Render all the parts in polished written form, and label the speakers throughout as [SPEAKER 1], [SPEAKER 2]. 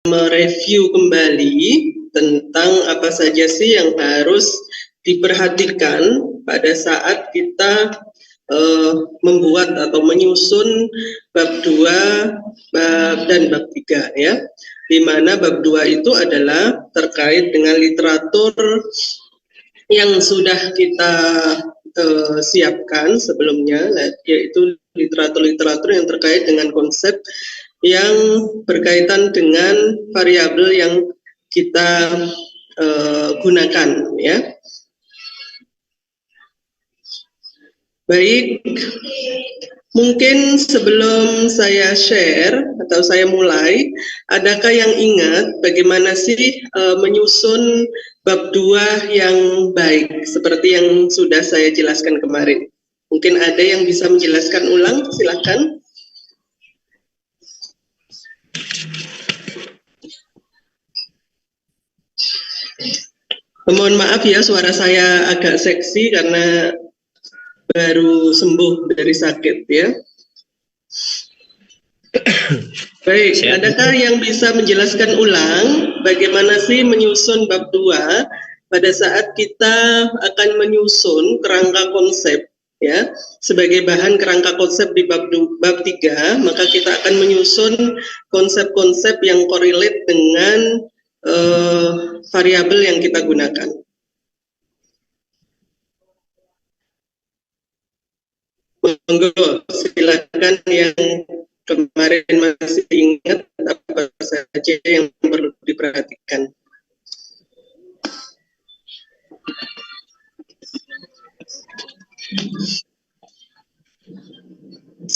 [SPEAKER 1] mereview kembali tentang apa saja sih yang harus diperhatikan pada saat kita membuat atau menyusun bab 2 dan bab 3 ya. Di mana bab 2 itu adalah terkait dengan literatur yang sudah kita siapkan sebelumnya, yaitu literatur-literatur yang terkait dengan konsep yang berkaitan dengan variabel yang kita gunakan ya. Baik, mungkin sebelum saya share atau saya mulai, adakah yang ingat bagaimana sih menyusun bab 2 yang baik seperti yang sudah saya jelaskan kemarin? Mungkin ada yang bisa menjelaskan ulang, silakan. Mohon maaf ya, suara saya agak seksi karena baru sembuh dari sakit ya. Baik, adakah yang bisa menjelaskan ulang bagaimana sih menyusun bab 2 pada saat kita akan menyusun kerangka konsep ya. Sebagai bahan kerangka konsep di bab 3, maka kita akan menyusun konsep-konsep yang korelate dengan variabel yang kita gunakan. Monggo, silakan yang kemarin masih ingat apa saja yang perlu diperhatikan.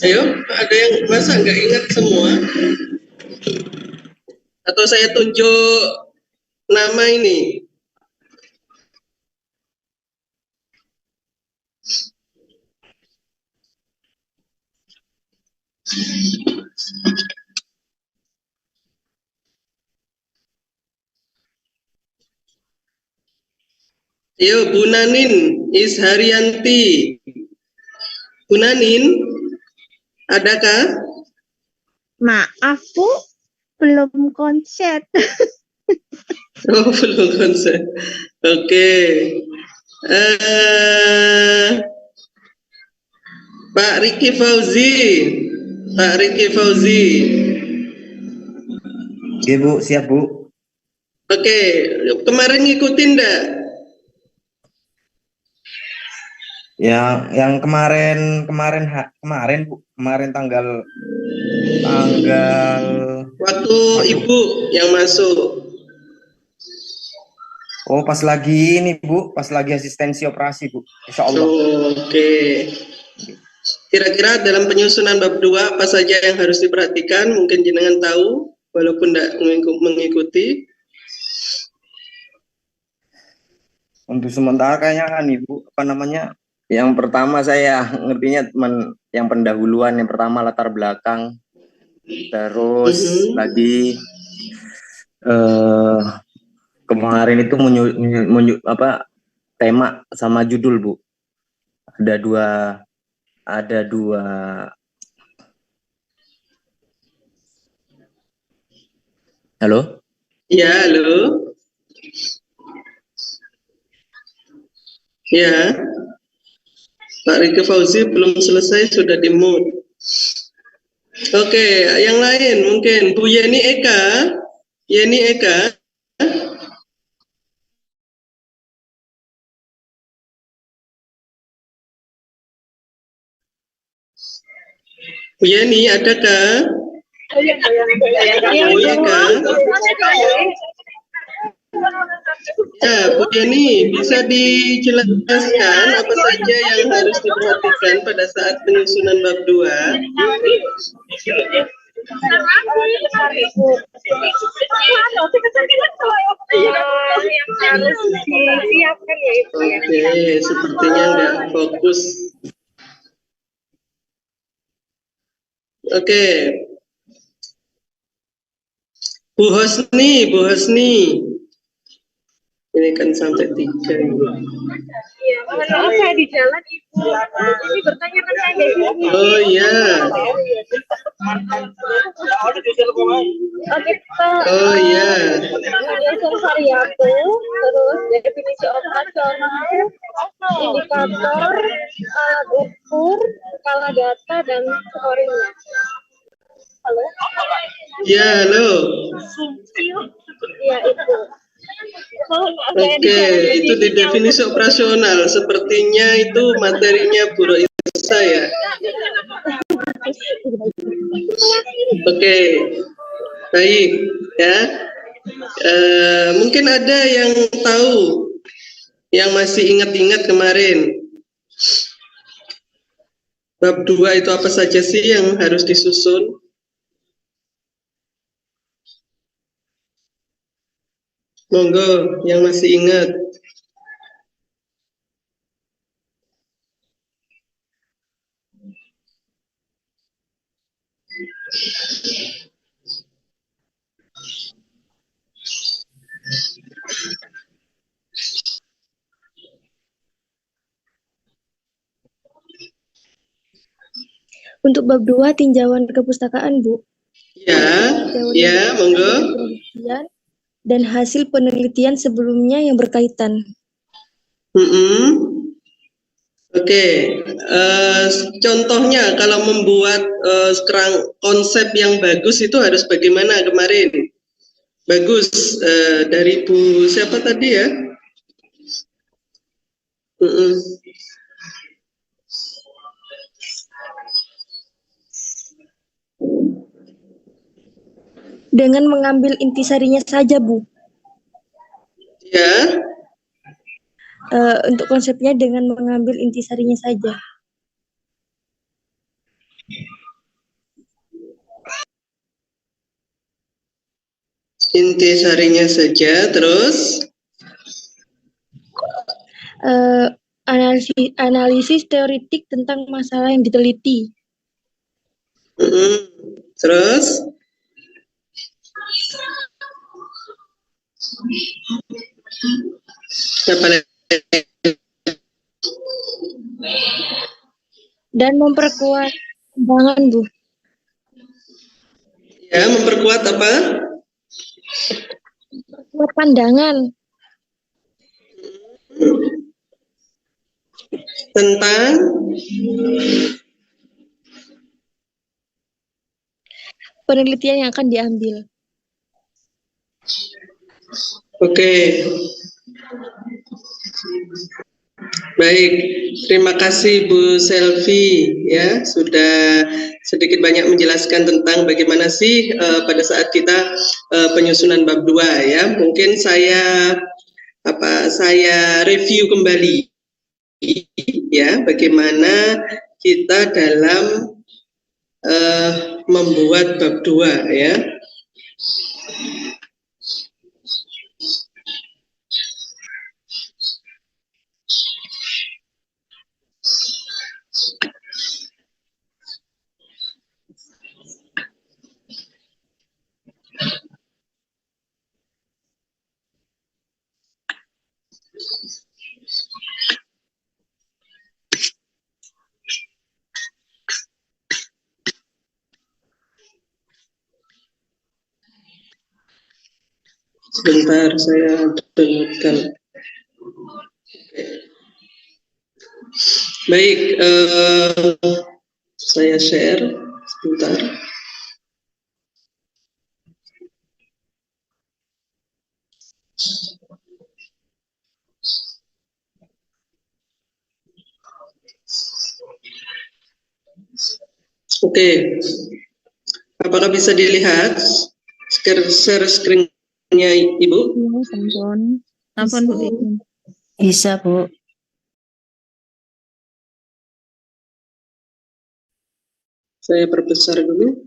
[SPEAKER 1] Ayo, ada yang masa nggak ingat semua? Atau saya tunjuk nama ini? Yo, Bu Nanin Isharyanti. Bu Nanin, adakah?
[SPEAKER 2] Maaf Bu, belum konsen.
[SPEAKER 1] Oh, belum konsen. Oke. Pak Riki Fauzi. Pak Riki Fauzi.
[SPEAKER 3] Oke Bu, siap Bu.
[SPEAKER 1] Oke, kemarin ngikutin enggak?
[SPEAKER 3] Yang kemarin Bu, kemarin tanggal
[SPEAKER 1] waktu Ibu yang masuk.
[SPEAKER 3] Oh, pas lagi ini Bu, pas lagi asistensi operasi Bu, insya Allah.
[SPEAKER 1] Oke. Kira-kira dalam penyusunan bab 2 apa saja yang harus diperhatikan? Mungkin jenengan tahu walaupun tidak mengikuti.
[SPEAKER 3] Untuk sementara kayaknya kan Ibu, apa namanya? Yang pertama saya ngertinya yang pendahuluan, yang pertama latar belakang, terus lagi kemarin itu tema sama judul Bu. Ada dua. Halo?
[SPEAKER 1] Ya, halo. Ya. Pak Riki Fauzi belum selesai, sudah di-mute. Oke, yang lain mungkin Bu Yeni Eka. Yeni Eka. Bu Yeni, adakah? Bu Eka. Ya, Bu Yeni, bisa dijelaskan apa saja yang harus diperhatikan pada saat penyusunan bab 2? Oke, sepertinya nggak fokus. Oke. Bu Hosni. Ini kan sampai 3.
[SPEAKER 2] Iya, mohon maaf saya di jalan Ibu. Ini bertanya tentang definisi.
[SPEAKER 1] Oh iya.
[SPEAKER 2] Oke, Pak.
[SPEAKER 1] Oh iya.
[SPEAKER 2] Menyusun variabel, terus definisi operasional, indikator, alat ukur, skala data, dan scoringnya. Halo?
[SPEAKER 1] Ya, halo.
[SPEAKER 2] Iya, itu. Mohon maaf saya di
[SPEAKER 1] Oke,
[SPEAKER 2] jalan.
[SPEAKER 1] itu di definisi operasional. Sepertinya itu materinya Bu Roisa ya. Oke, baik ya. Mungkin ada yang tahu, yang masih ingat-ingat kemarin. Bab 2 itu apa saja sih yang harus disusun? Monggo, yang masih ingat.
[SPEAKER 4] Untuk bab 2 tinjauan kepustakaan, Bu.
[SPEAKER 1] Ya, ya, monggo.
[SPEAKER 4] Penelitian dan hasil penelitian sebelumnya yang berkaitan.
[SPEAKER 1] Oke, contohnya kalau membuat konsep yang bagus itu harus bagaimana kemarin? Bagus, dari Bu siapa tadi ya?
[SPEAKER 4] Dengan mengambil intisarinya saja, Bu.
[SPEAKER 1] Ya.
[SPEAKER 4] Untuk konsepnya dengan mengambil intisarinya saja.
[SPEAKER 1] Intisarinya saja, terus?
[SPEAKER 4] Analisis teoritik tentang masalah yang diteliti.
[SPEAKER 1] Terus? Apa lagi?
[SPEAKER 4] Dan memperkuat pandangan, Bu.
[SPEAKER 1] Ya, memperkuat apa?
[SPEAKER 4] Memperkuat pandangan.
[SPEAKER 1] Tentang?
[SPEAKER 4] Penelitian yang akan diambil.
[SPEAKER 1] Oke. Baik, terima kasih Bu Selvi ya sudah sedikit banyak menjelaskan tentang bagaimana sih pada saat kita penyusunan bab 2 ya. Mungkin saya review kembali ya bagaimana kita dalam membuat bab 2 ya. Sebentar, saya dengarkan. Baik, saya share sebentar. Oke, apakah bisa dilihat share screen-nya Ibu?
[SPEAKER 5] Sampun Bu. Bisa Bu.
[SPEAKER 1] Saya perbesar dulu.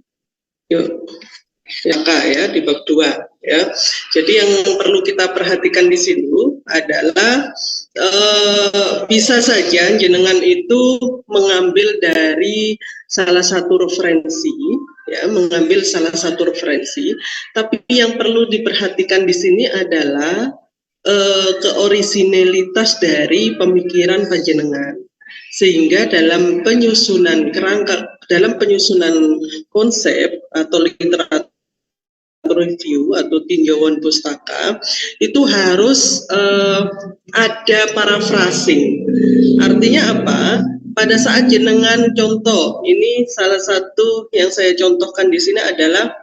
[SPEAKER 1] Yuk, ya Kak ya di bab 2 ya. Jadi yang perlu kita perhatikan di sini adalah bisa saja jenengan itu mengambil dari salah satu referensi ya, tapi yang perlu diperhatikan di sini adalah keorisinalitas dari pemikiran panjenengan, sehingga dalam penyusunan konsep atau literatur review atau tinjauan pustaka itu harus ada paraphrasing. Artinya apa? Pada saat jenengan contoh, ini salah satu yang saya contohkan di sini adalah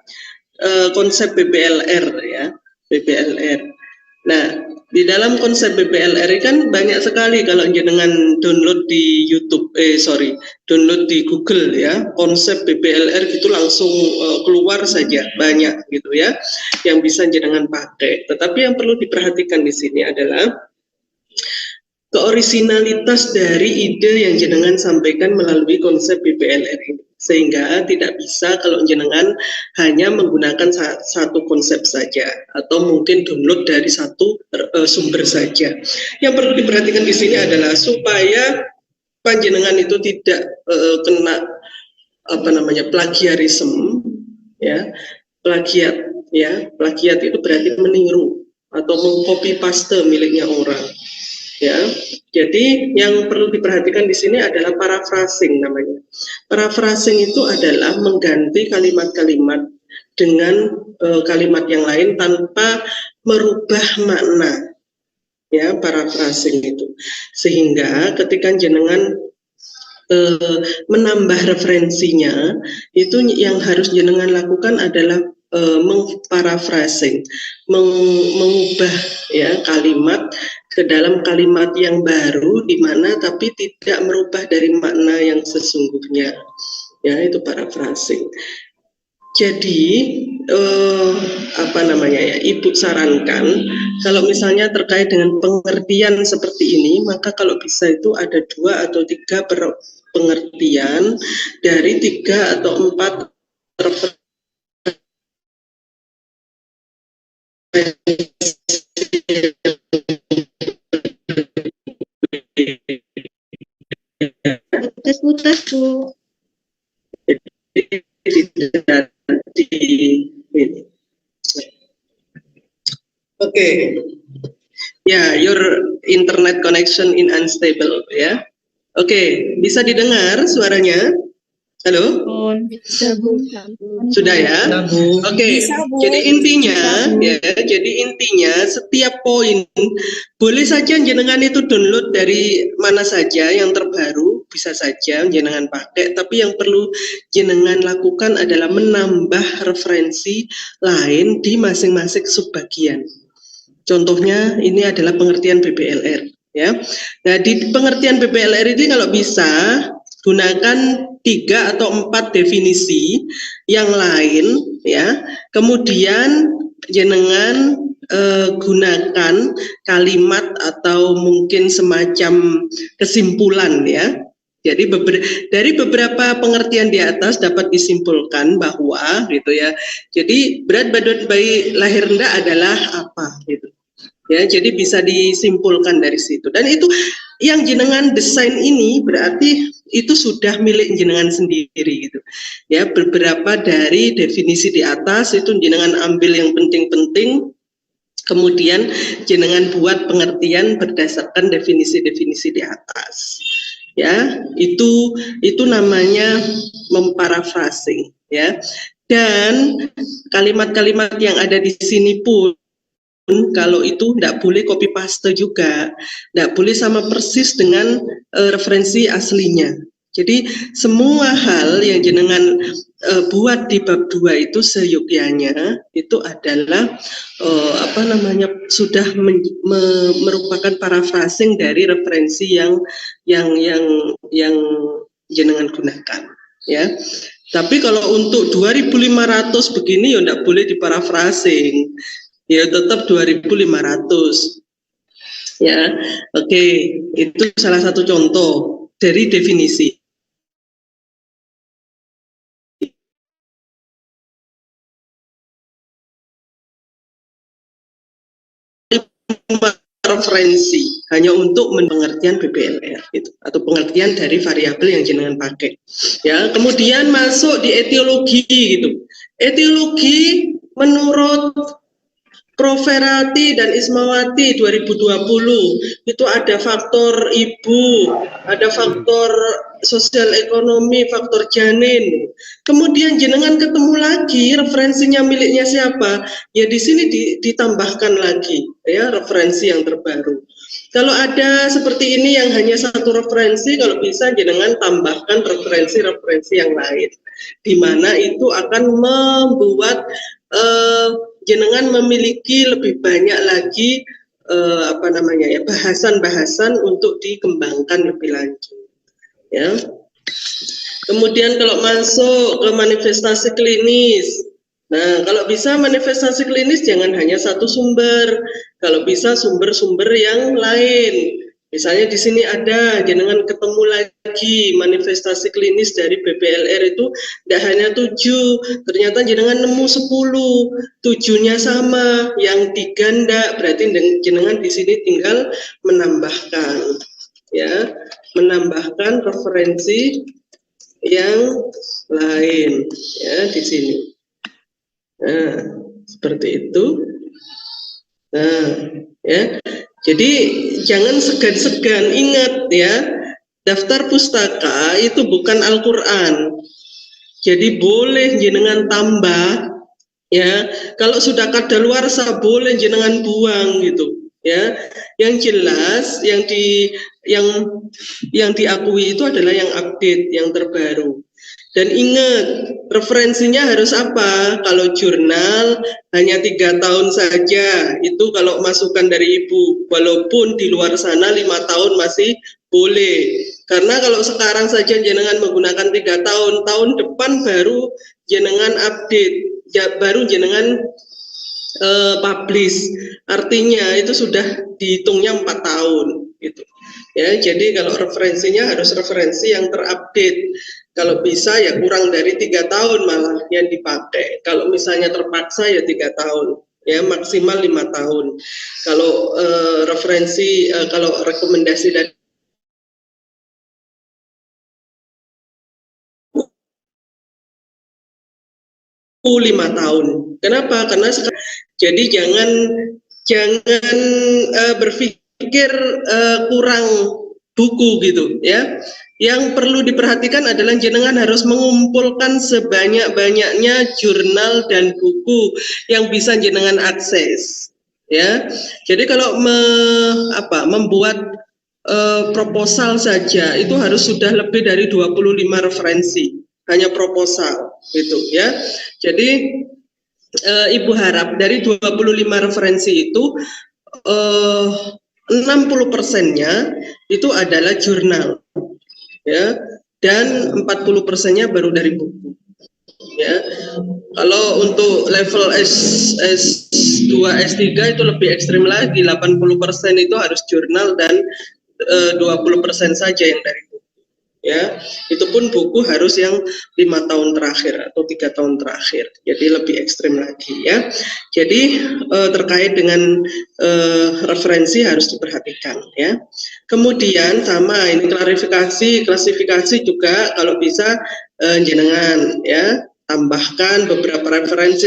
[SPEAKER 1] konsep BPLR ya, BPLR. Nah, di dalam konsep BPLR kan banyak sekali kalau jenengan download di YouTube, download di Google ya, konsep BPLR itu langsung keluar saja banyak gitu ya, yang bisa jenengan pakai. Tetapi yang perlu diperhatikan di sini adalah keorisinalitas dari ide yang jenengan sampaikan melalui konsep BPLR ini, sehingga tidak bisa kalau jenengan hanya menggunakan satu konsep saja atau mungkin download dari satu sumber saja. Yang perlu diperhatikan di sini adalah supaya panjenengan itu tidak kena plagiarisme ya, plagiat ya, plagiat itu berarti meniru atau mengcopy paste miliknya orang. Ya, jadi yang perlu diperhatikan di sini adalah paraphrasing namanya. Paraphrasing itu adalah mengganti kalimat-kalimat dengan kalimat yang lain tanpa merubah makna. Ya, paraphrasing itu. Sehingga ketika jenengan menambah referensinya, itu yang harus jenengan lakukan adalah mengparaphrasing, mengubah ya kalimat ke dalam kalimat yang baru, di mana tapi tidak merubah dari makna yang sesungguhnya. Ya, itu paraphrasing. Jadi Ibu sarankan kalau misalnya terkait dengan pengertian seperti ini, maka kalau bisa itu ada 2 atau 3 pengertian dari 3 atau 4
[SPEAKER 2] Putus-putus, Bu.
[SPEAKER 1] Oke. Ya, your internet connection in unstable ya. Oke, bisa didengar suaranya? Halo? Sudah ya? Oke. Jadi intinya setiap poin boleh saja jenengan itu download dari mana saja yang terbaru, bisa saja jenengan pakai, tapi yang perlu jenengan lakukan adalah menambah referensi lain di masing-masing subbagian. Contohnya ini adalah pengertian BPLR ya. Nah, di pengertian BPLR ini kalau bisa gunakan 3 atau 4 definisi yang lain ya. Kemudian jenengan gunakan kalimat atau mungkin semacam kesimpulan ya. Jadi dari beberapa pengertian di atas dapat disimpulkan bahwa gitu ya. Jadi berat badan bayi lahir rendah adalah apa gitu. Ya, jadi bisa disimpulkan dari situ. Dan itu yang jenengan desain ini berarti itu sudah milik jenengan sendiri gitu. Ya, beberapa dari definisi di atas itu jenengan ambil yang penting-penting, kemudian jenengan buat pengertian berdasarkan definisi-definisi di atas. Ya, itu namanya memparaphrasing ya. Dan kalimat-kalimat yang ada di sini pun kalau itu tidak boleh copy paste juga, tidak boleh sama persis dengan referensi aslinya. Jadi semua hal yang jenengan buat di bab 2 itu seyogyanya itu adalah sudah merupakan paraphrasing dari referensi yang jenengan gunakan ya. Tapi kalau untuk 2.500 begini ya tidak boleh diparaphrasing. Ya tetap 2.500 ya. Oke, itu salah satu contoh dari definisi. Referensi hanya untuk pengertian BPLR gitu, atau pengertian dari variabel yang jenengan pakai ya. Kemudian masuk di etiologi gitu. Etiologi menurut Proferati dan Ismawati 2020 itu ada faktor ibu, ada faktor sosial ekonomi, faktor janin. Kemudian jenengan ketemu lagi referensinya miliknya siapa? Ya di sini ditambahkan lagi ya referensi yang terbaru. Kalau ada seperti ini yang hanya satu referensi, kalau bisa jenengan tambahkan referensi-referensi yang lain, di mana itu akan membuat jenengan memiliki lebih banyak lagi bahasan-bahasan untuk dikembangkan lebih lanjut. Ya. Kemudian kalau masuk ke manifestasi klinis, nah kalau bisa manifestasi klinis jangan hanya satu sumber, kalau bisa sumber-sumber yang lain. Misalnya di sini ada, jenengan ketemu lagi manifestasi klinis dari BPLR itu tidak hanya 7, ternyata jenengan nemu 10, 7-nya sama, yang 3 enggak, berarti jenengan di sini tinggal menambahkan, ya, menambahkan referensi yang lain, ya di sini. Nah, seperti itu. Nah, ya. Jadi jangan segan-segan, ingat ya, daftar pustaka itu bukan Al-Qur'an. Jadi boleh jenengan tambah ya. Kalau sudah kadaluarsa boleh jenengan buang gitu ya. Yang jelas yang diakui itu adalah yang update, yang terbaru. Dan ingat, referensinya harus apa? Kalau jurnal hanya 3 tahun saja, itu kalau masukan dari ibu, walaupun di luar sana 5 tahun masih boleh. Karena kalau sekarang saja jenengan menggunakan 3 tahun, tahun depan baru jenengan update, baru jenengan publish. Artinya itu sudah dihitungnya 4 tahun gitu. Ya, jadi kalau referensinya harus referensi yang terupdate. Kalau bisa ya kurang dari 3 tahun malah yang dipakai. Kalau misalnya terpaksa ya 3 tahun, ya maksimal 5 tahun. Kalau kalau rekomendasi dari 5 tahun. Kenapa? Karena jadi jangan berpikir kurang buku gitu ya. Yang perlu diperhatikan adalah jenengan harus mengumpulkan sebanyak-banyaknya jurnal dan buku yang bisa jenengan akses ya. Jadi kalau membuat proposal saja itu harus sudah lebih dari 25 referensi, hanya proposal gitu ya. Jadi Ibu harap dari 25 referensi itu 60%-nya itu adalah jurnal ya, dan 40%-nya baru dari buku ya. Kalau untuk level S2, S3 itu lebih ekstrim lagi, 80% itu harus jurnal dan 20% saja yang dari buku ya. Itu pun buku harus yang 5 tahun terakhir atau 3 tahun terakhir, jadi lebih ekstrim lagi ya. Jadi terkait dengan referensi harus diperhatikan ya. Kemudian sama ini klasifikasi juga kalau bisa jenengan ya tambahkan beberapa referensi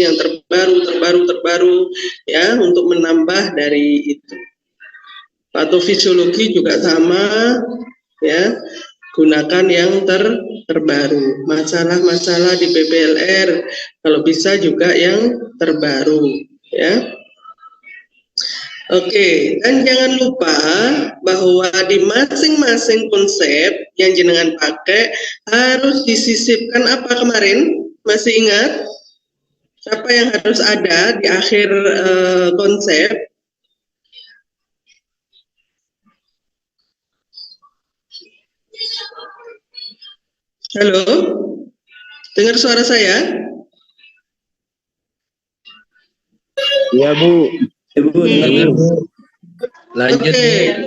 [SPEAKER 1] yang terbaru ya untuk menambah dari itu. Patofisiologi juga sama ya, gunakan yang terbaru. Masalah-masalah di BPLR kalau bisa juga yang terbaru ya. Oke, dan jangan lupa bahwa di masing-masing konsep yang jenengan pakai harus disisipkan apa kemarin? Masih ingat? Apa yang harus ada di akhir konsep? Halo? Dengar suara saya?
[SPEAKER 6] Iya, Bu. Ibu, dengar, Bu. Lanjut.
[SPEAKER 1] Oke.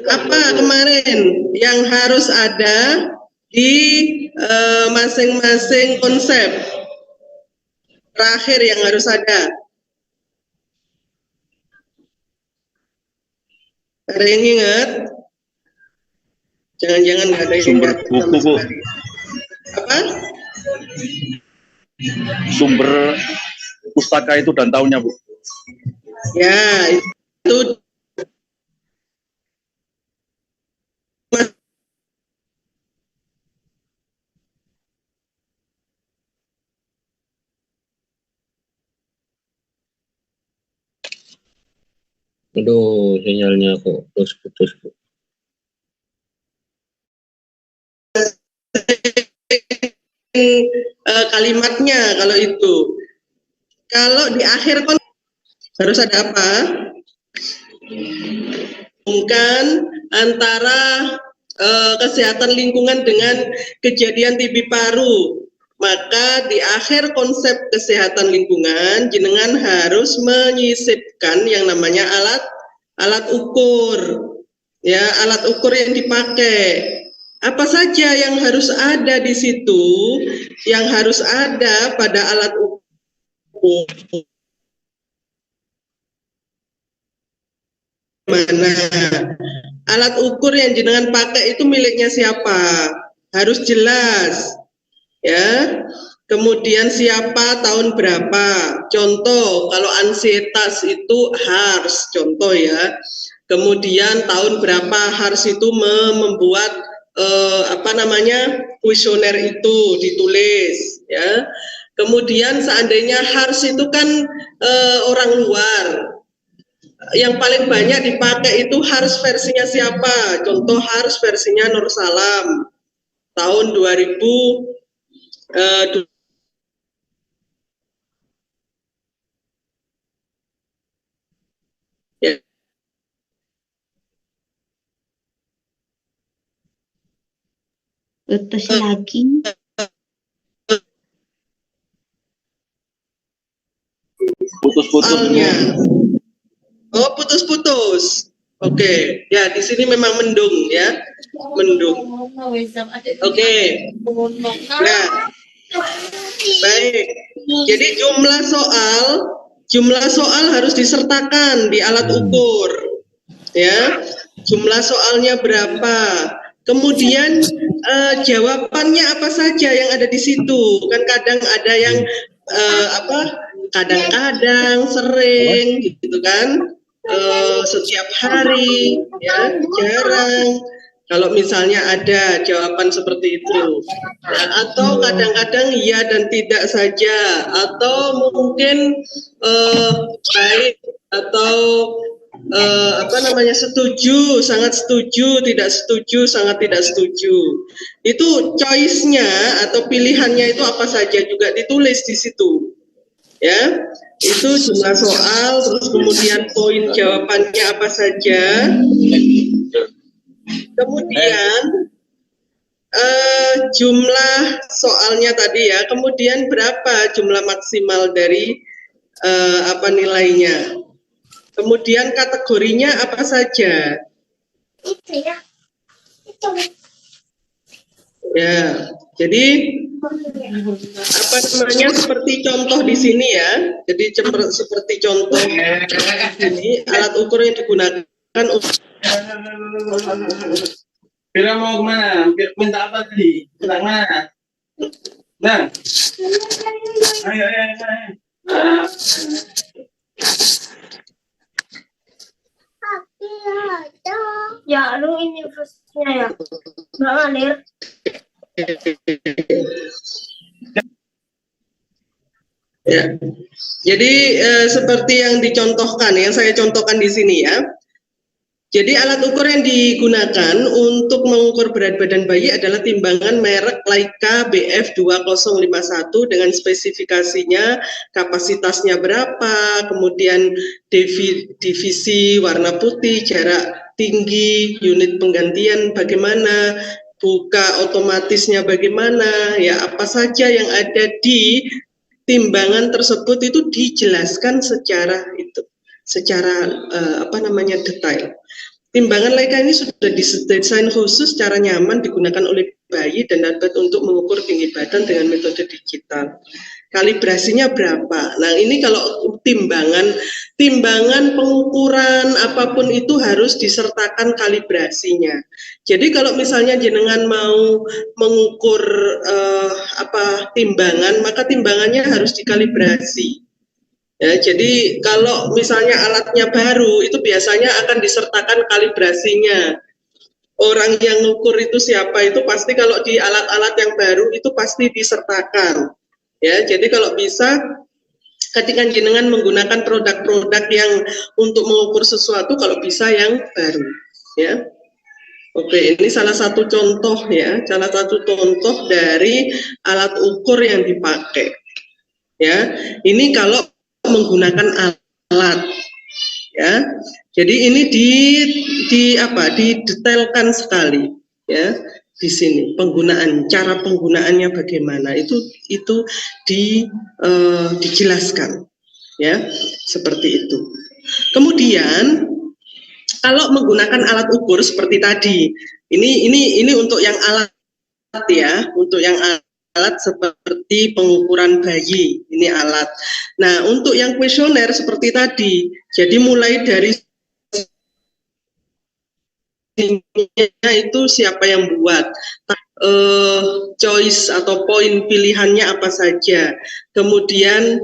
[SPEAKER 1] Apa kemarin yang harus ada di masing-masing konsep? Terakhir yang harus ada. Ada yang ingat? Jangan-jangan nggak ada yang
[SPEAKER 6] Sumber
[SPEAKER 1] ingat
[SPEAKER 6] buku,
[SPEAKER 1] sama
[SPEAKER 6] Bu.
[SPEAKER 1] sekali. Apa?
[SPEAKER 6] Sumber pustaka itu dan tahunnya, Bu.
[SPEAKER 1] Ya, itu
[SPEAKER 6] Aduh, sinyalnya kok putus-putus.
[SPEAKER 1] kalimatnya kalau itu. Kalau di akhir harus ada apa? Bukan antara kesehatan lingkungan dengan kejadian TB paru. Maka di akhir konsep kesehatan lingkungan, jenengan harus menyisipkan yang namanya alat ukur. Ya, alat ukur yang dipakai. Apa saja yang harus ada di situ? Yang harus ada pada alat ukur mana? Alat ukur yang jenengan pakai itu miliknya siapa? Harus jelas. Ya. Kemudian siapa, tahun berapa? Contoh, kalau ansietas itu HARS, contoh ya. Kemudian tahun berapa HARS itu membuat kuesioner itu ditulis ya. Kemudian seandainya HARS itu kan orang luar, yang paling banyak dipakai itu HARS versinya siapa? Contoh HARS versinya Nur Salam tahun 2000 ya.
[SPEAKER 5] Putus lagi.
[SPEAKER 6] Putus-putus.
[SPEAKER 1] Oh, putus-putus. Oke, ya di sini memang mendung ya, mendung. Oke. Nah, baik. Jadi jumlah soal harus disertakan di alat ukur, ya. Jumlah soalnya berapa? Kemudian jawabannya apa saja yang ada di situ? Kan kadang ada yang kadang-kadang, sering, gitu kan? Setiap hari, ya, jarang. Kalau misalnya ada jawaban seperti itu, ya, atau kadang-kadang iya dan tidak saja, atau mungkin baik, atau setuju, sangat setuju, tidak setuju, sangat tidak setuju. Itu choice-nya atau pilihannya itu apa saja juga ditulis di situ, ya. Itu jumlah soal, terus kemudian poin jawabannya apa saja. Kemudian jumlah soalnya tadi ya, kemudian berapa jumlah maksimal dari nilainya. Kemudian kategorinya apa saja. Ya, jadi seperti contoh di sini ya. Jadi seperti contoh ini alat ukur yang digunakan untuk
[SPEAKER 7] Kira mau kemana? Minta apa tadi? Minta mana? Nah, ayo.
[SPEAKER 2] Ya, lu ini prosesnya ya. Nggak ngalir.
[SPEAKER 1] Ya. Jadi seperti yang dicontohkan, yang saya contohkan di sini ya. Jadi alat ukur yang digunakan untuk mengukur berat badan bayi adalah timbangan merek Leica BF2051 dengan spesifikasinya, kapasitasnya berapa, kemudian divisi warna putih, jarak tinggi, unit penggantian bagaimana, buka otomatisnya bagaimana, ya apa saja yang ada di timbangan tersebut itu dijelaskan secara detail. Timbangan Leica ini sudah didesain khusus secara nyaman digunakan oleh bayi dan dapat untuk mengukur tinggi badan dengan metode digital. Kalibrasinya berapa? Nah, ini kalau timbangan pengukuran apapun itu harus disertakan kalibrasinya. Jadi kalau misalnya jenengan mau mengukur timbangan, maka timbangannya harus dikalibrasi. Ya, jadi kalau misalnya alatnya baru itu biasanya akan disertakan kalibrasinya. Orang yang ngukur itu siapa itu pasti kalau di alat-alat yang baru itu pasti disertakan. Ya, jadi kalau bisa ketika jenengan menggunakan produk-produk yang untuk mengukur sesuatu kalau bisa yang baru, ya. Oke, ini salah satu contoh ya, salah satu contoh dari alat ukur yang dipakai. Ya, ini kalau menggunakan alat, ya. Jadi ini didetailkan sekali, ya. Di sini cara penggunaannya bagaimana itu dijelaskan, ya, seperti itu. Kemudian kalau menggunakan alat ukur seperti tadi, ini untuk yang alat ya, untuk yang alat seperti pengukuran bayi, ini alat. Nah, untuk yang kuesioner seperti tadi, jadi mulai dari itu siapa yang buat, choice atau poin pilihannya apa saja, kemudian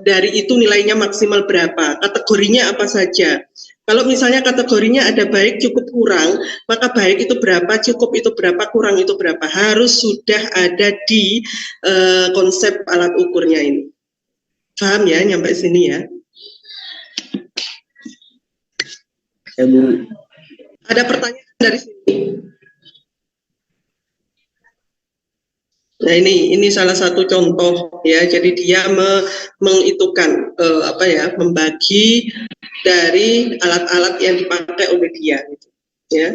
[SPEAKER 1] dari itu nilainya maksimal berapa, kategorinya apa saja. Kalau misalnya kategorinya ada baik, cukup, kurang, maka baik itu berapa, cukup itu berapa, kurang itu berapa, harus sudah ada di konsep alat ukurnya ini. Paham ya, nyampe sini ya?
[SPEAKER 6] Ya, Bu.
[SPEAKER 1] Ada pertanyaan dari sini? Nah, ini salah satu contoh ya. Jadi dia mengitukan membagi dari alat-alat yang dipakai oleh dia, gitu, ya.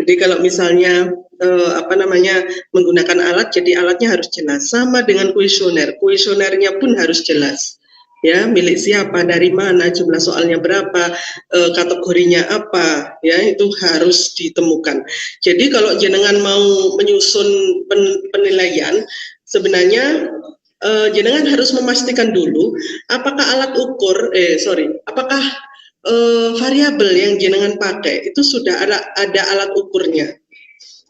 [SPEAKER 1] Jadi kalau misalnya menggunakan alat, jadi alatnya harus jelas. Sama dengan kuesioner, kuesionernya pun harus jelas. Ya, milik siapa, dari mana, jumlah soalnya berapa, kategorinya apa, ya, itu harus ditemukan. Jadi kalau jenengan mau menyusun penilaian, sebenarnya jenengan harus memastikan dulu apakah apakah variabel yang jenengan pakai itu sudah ada alat ukurnya.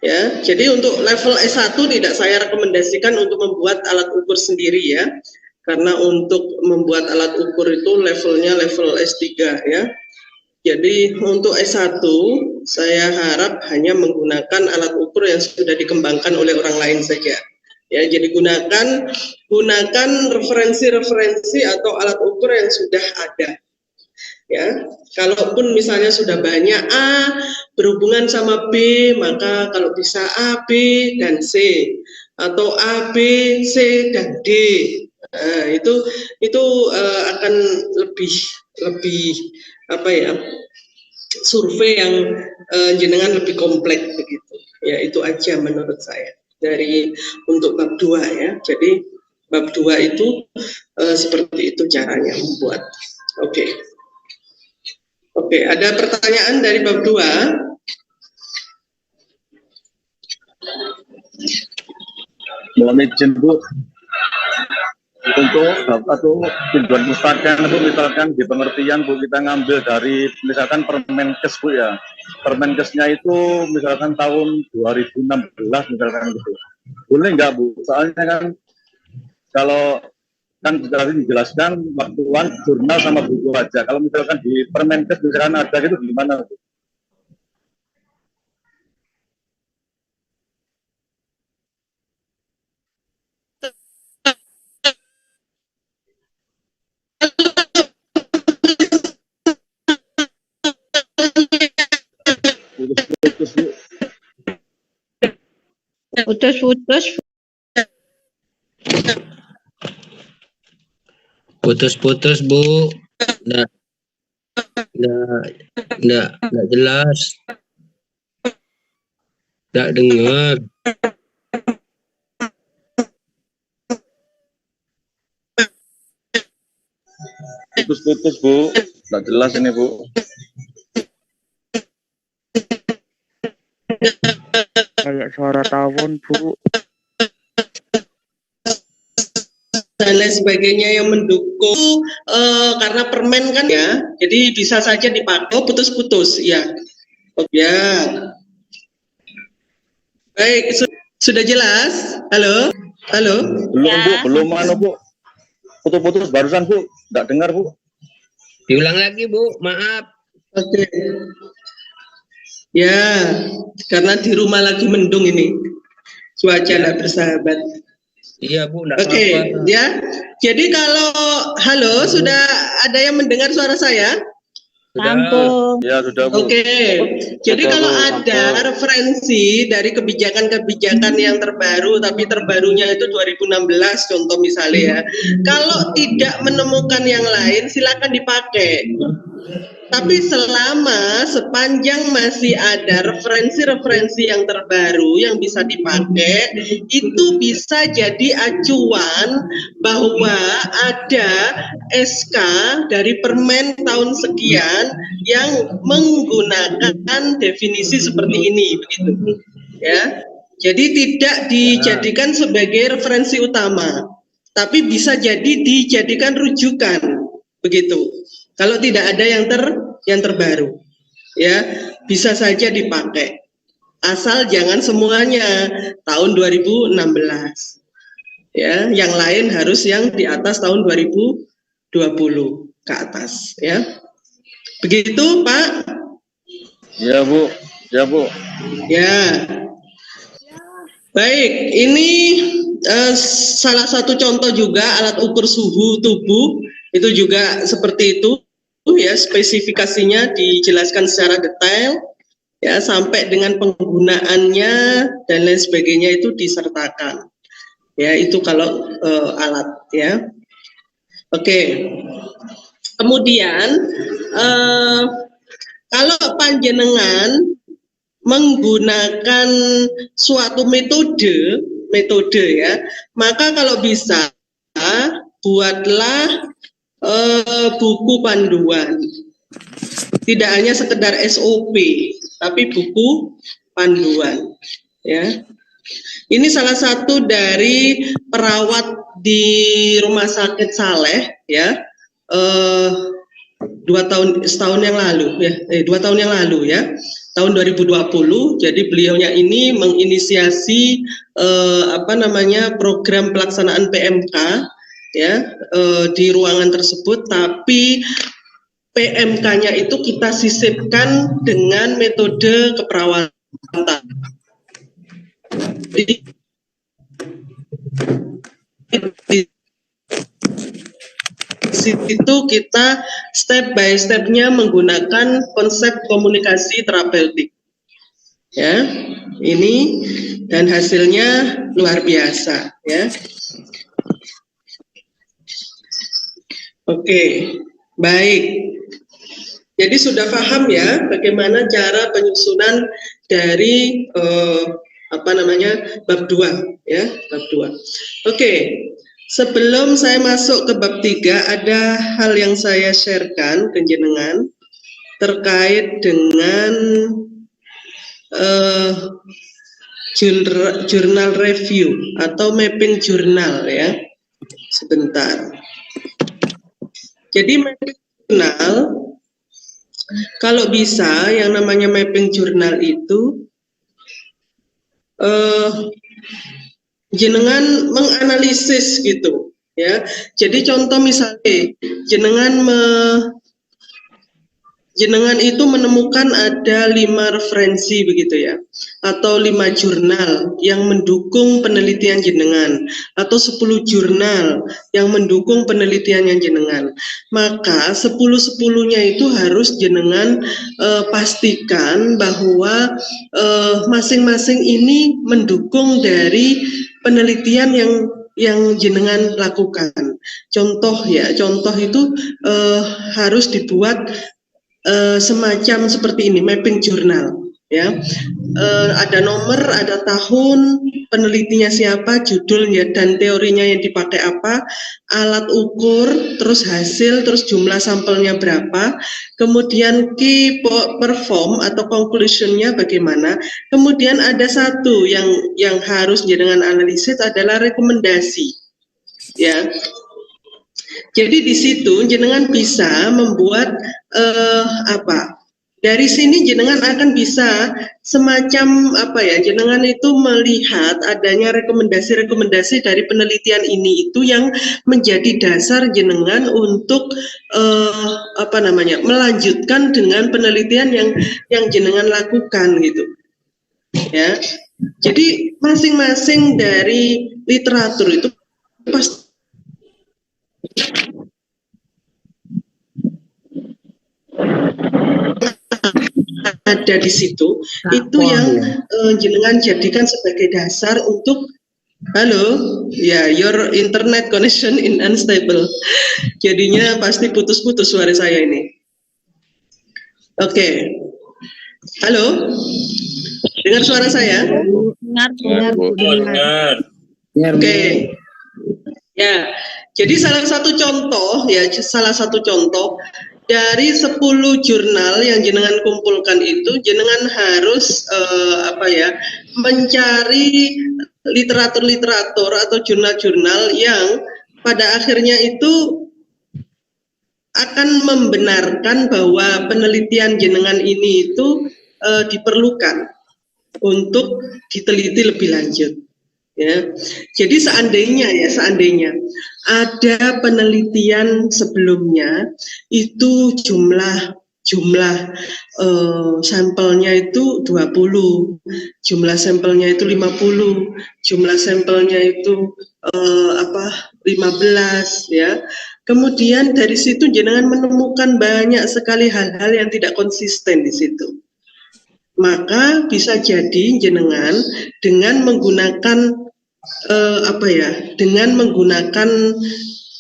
[SPEAKER 1] Ya, jadi untuk level S1 tidak saya rekomendasikan untuk membuat alat ukur sendiri ya. Karena untuk membuat alat ukur itu levelnya level S3 ya. Jadi untuk S1 saya harap hanya menggunakan alat ukur yang sudah dikembangkan oleh orang lain saja. Ya, jadi gunakan referensi-referensi atau alat ukur yang sudah ada. Ya, kalaupun misalnya sudah banyak A berhubungan sama B, maka kalau bisa A, B dan C, atau A, B, C dan D. Nah, itu akan lebih survei yang jenengan lebih kompleks begitu. Ya, itu aja menurut saya dari untuk bab 2 ya. Jadi bab 2 itu seperti itu caranya membuat. Oke, ada pertanyaan dari bab 2?
[SPEAKER 8] Mohon izin, Bu. Untuk atau tujuan pustaka itu misalkan di pengertian, Bu, kita ngambil dari misalkan Permenkes, Bu, ya. Permenkesnya itu misalkan tahun 2016 misalkan gitu. Boleh nggak, Bu? Soalnya kan kalau kan tadi dijelaskan waktuan jurnal sama buku aja. Kalau misalkan di Permenkes misalkan ada gitu gimana, Bu?
[SPEAKER 6] Putus-putus, Bu. Nggak jelas. Nggak dengar.
[SPEAKER 8] Putus-putus, Bu. Nggak jelas ini, Bu.
[SPEAKER 9] Kayak suara tawon, Bu.
[SPEAKER 1] Dan lain sebagainya yang mendukung karena permen kan ya, jadi bisa saja dipakai. Oh, putus-putus ya. Oh, ya. Baik, sudah jelas? Halo?
[SPEAKER 8] Belum, Bu, belum, Bu. putus-putus barusan Bu, nggak dengar Bu.
[SPEAKER 6] Diulang lagi Bu, maaf.
[SPEAKER 1] Oke. Ya, karena di rumah lagi mendung ini. Cuaca tidak bersahabat.
[SPEAKER 6] Iya Bu, enggak
[SPEAKER 1] Oke,
[SPEAKER 6] apa-apa.
[SPEAKER 1] ya. Jadi kalau halo, sudah ada yang mendengar suara saya?
[SPEAKER 5] Lampung.
[SPEAKER 8] Ya sudah Bu.
[SPEAKER 1] Oke. Jadi
[SPEAKER 8] Sudah,
[SPEAKER 1] kalau
[SPEAKER 8] Bu.
[SPEAKER 1] ada referensi dari kebijakan-kebijakan yang terbaru, tapi terbarunya itu 2016 contoh misalnya ya. Kalau tidak menemukan yang lain, silakan dipakai. Tapi sepanjang masih ada referensi-referensi yang terbaru yang bisa dipakai, itu bisa jadi acuan bahwa ada SK dari Permen tahun sekian yang menggunakan definisi seperti ini, begitu. Ya, jadi tidak dijadikan sebagai referensi utama, tapi bisa jadi dijadikan rujukan, begitu. Kalau tidak ada yang terbaru, ya bisa saja dipakai. Asal jangan semuanya tahun 2016. Ya, yang lain harus yang di atas tahun 2020 ke atas, ya. Begitu, Pak?
[SPEAKER 8] Ya Bu, ya Bu.
[SPEAKER 1] Ya. Baik, ini salah satu contoh juga alat ukur suhu tubuh, itu juga seperti itu. Ya, spesifikasinya dijelaskan secara detail, ya, sampai dengan penggunaannya dan lain sebagainya itu disertakan. Ya, itu kalau alat, ya. Oke. Kemudian kalau panjenengan menggunakan suatu metode ya, maka kalau bisa buatlah buku panduan, tidak hanya sekedar SOP, tapi buku panduan, ya. Ini salah satu dari perawat di Rumah Sakit Saleh, ya, 2 tahun yang lalu, ya, 2 tahun yang lalu, ya, tahun 2020. Jadi beliaunya ini menginisiasi program pelaksanaan PMK, ya, di ruangan tersebut, tapi PMK-nya itu kita sisipkan dengan metode keperawatan. Di situ kita step by step-nya menggunakan konsep komunikasi terapeutik. Ya, ini dan hasilnya luar biasa, ya. Oke, baik. Jadi sudah paham ya bagaimana cara penyusunan dari bab 2, ya, bab 2. Oke, sebelum saya masuk ke bab 3, ada hal yang saya sharekan ke jenengan terkait dengan jurnal review atau mapping jurnal, ya. Sebentar. Jadi mapping jurnal, kalau bisa yang namanya mapping jurnal itu jenengan menganalisis gitu, ya. Jadi contoh misalnya jenengan itu menemukan ada 5 referensi begitu ya, atau 5 jurnal yang mendukung penelitian jenengan, atau 10 jurnal yang mendukung penelitian yang jenengan. Maka 10-10-nya itu harus jenengan pastikan bahwa masing-masing ini mendukung dari penelitian yang jenengan lakukan. Contoh itu harus dibuat semacam seperti ini, mapping jurnal, ya. Ada nomor, ada tahun, penelitinya siapa, judulnya, dan teorinya yang dipakai apa, alat ukur, terus hasil, terus jumlah sampelnya berapa, kemudian key perform atau conclusionnya bagaimana. Kemudian ada satu yang harus jenengan analisis adalah rekomendasi, ya. Jadi di situ jenengan bisa membuat Dari sini jenengan akan bisa semacam apa ya, jenengan itu melihat adanya rekomendasi-rekomendasi dari penelitian ini itu yang menjadi dasar jenengan untuk melanjutkan dengan penelitian yang jenengan lakukan gitu. Ya. Jadi masing-masing dari literatur itu pasti ada di situ, itu yang jenengan jadikan sebagai dasar untuk your internet connection in unstable. Jadinya pasti putus-putus suara saya ini. Oke. Halo? Dengar suara saya?
[SPEAKER 5] Dengar.
[SPEAKER 1] Oke. Ya. Jadi salah satu contoh dari 10 jurnal yang jenengan kumpulkan itu, jenengan harus mencari literatur atau jurnal-jurnal yang pada akhirnya itu akan membenarkan bahwa penelitian jenengan ini itu diperlukan untuk diteliti lebih lanjut. Ya, jadi seandainya ada penelitian sebelumnya itu jumlah sampelnya itu 20, jumlah sampelnya itu 50, jumlah sampelnya itu 15 ya. Kemudian dari situ jenengan menemukan banyak sekali hal-hal yang tidak konsisten di situ. Maka bisa jadi jenengan dengan menggunakan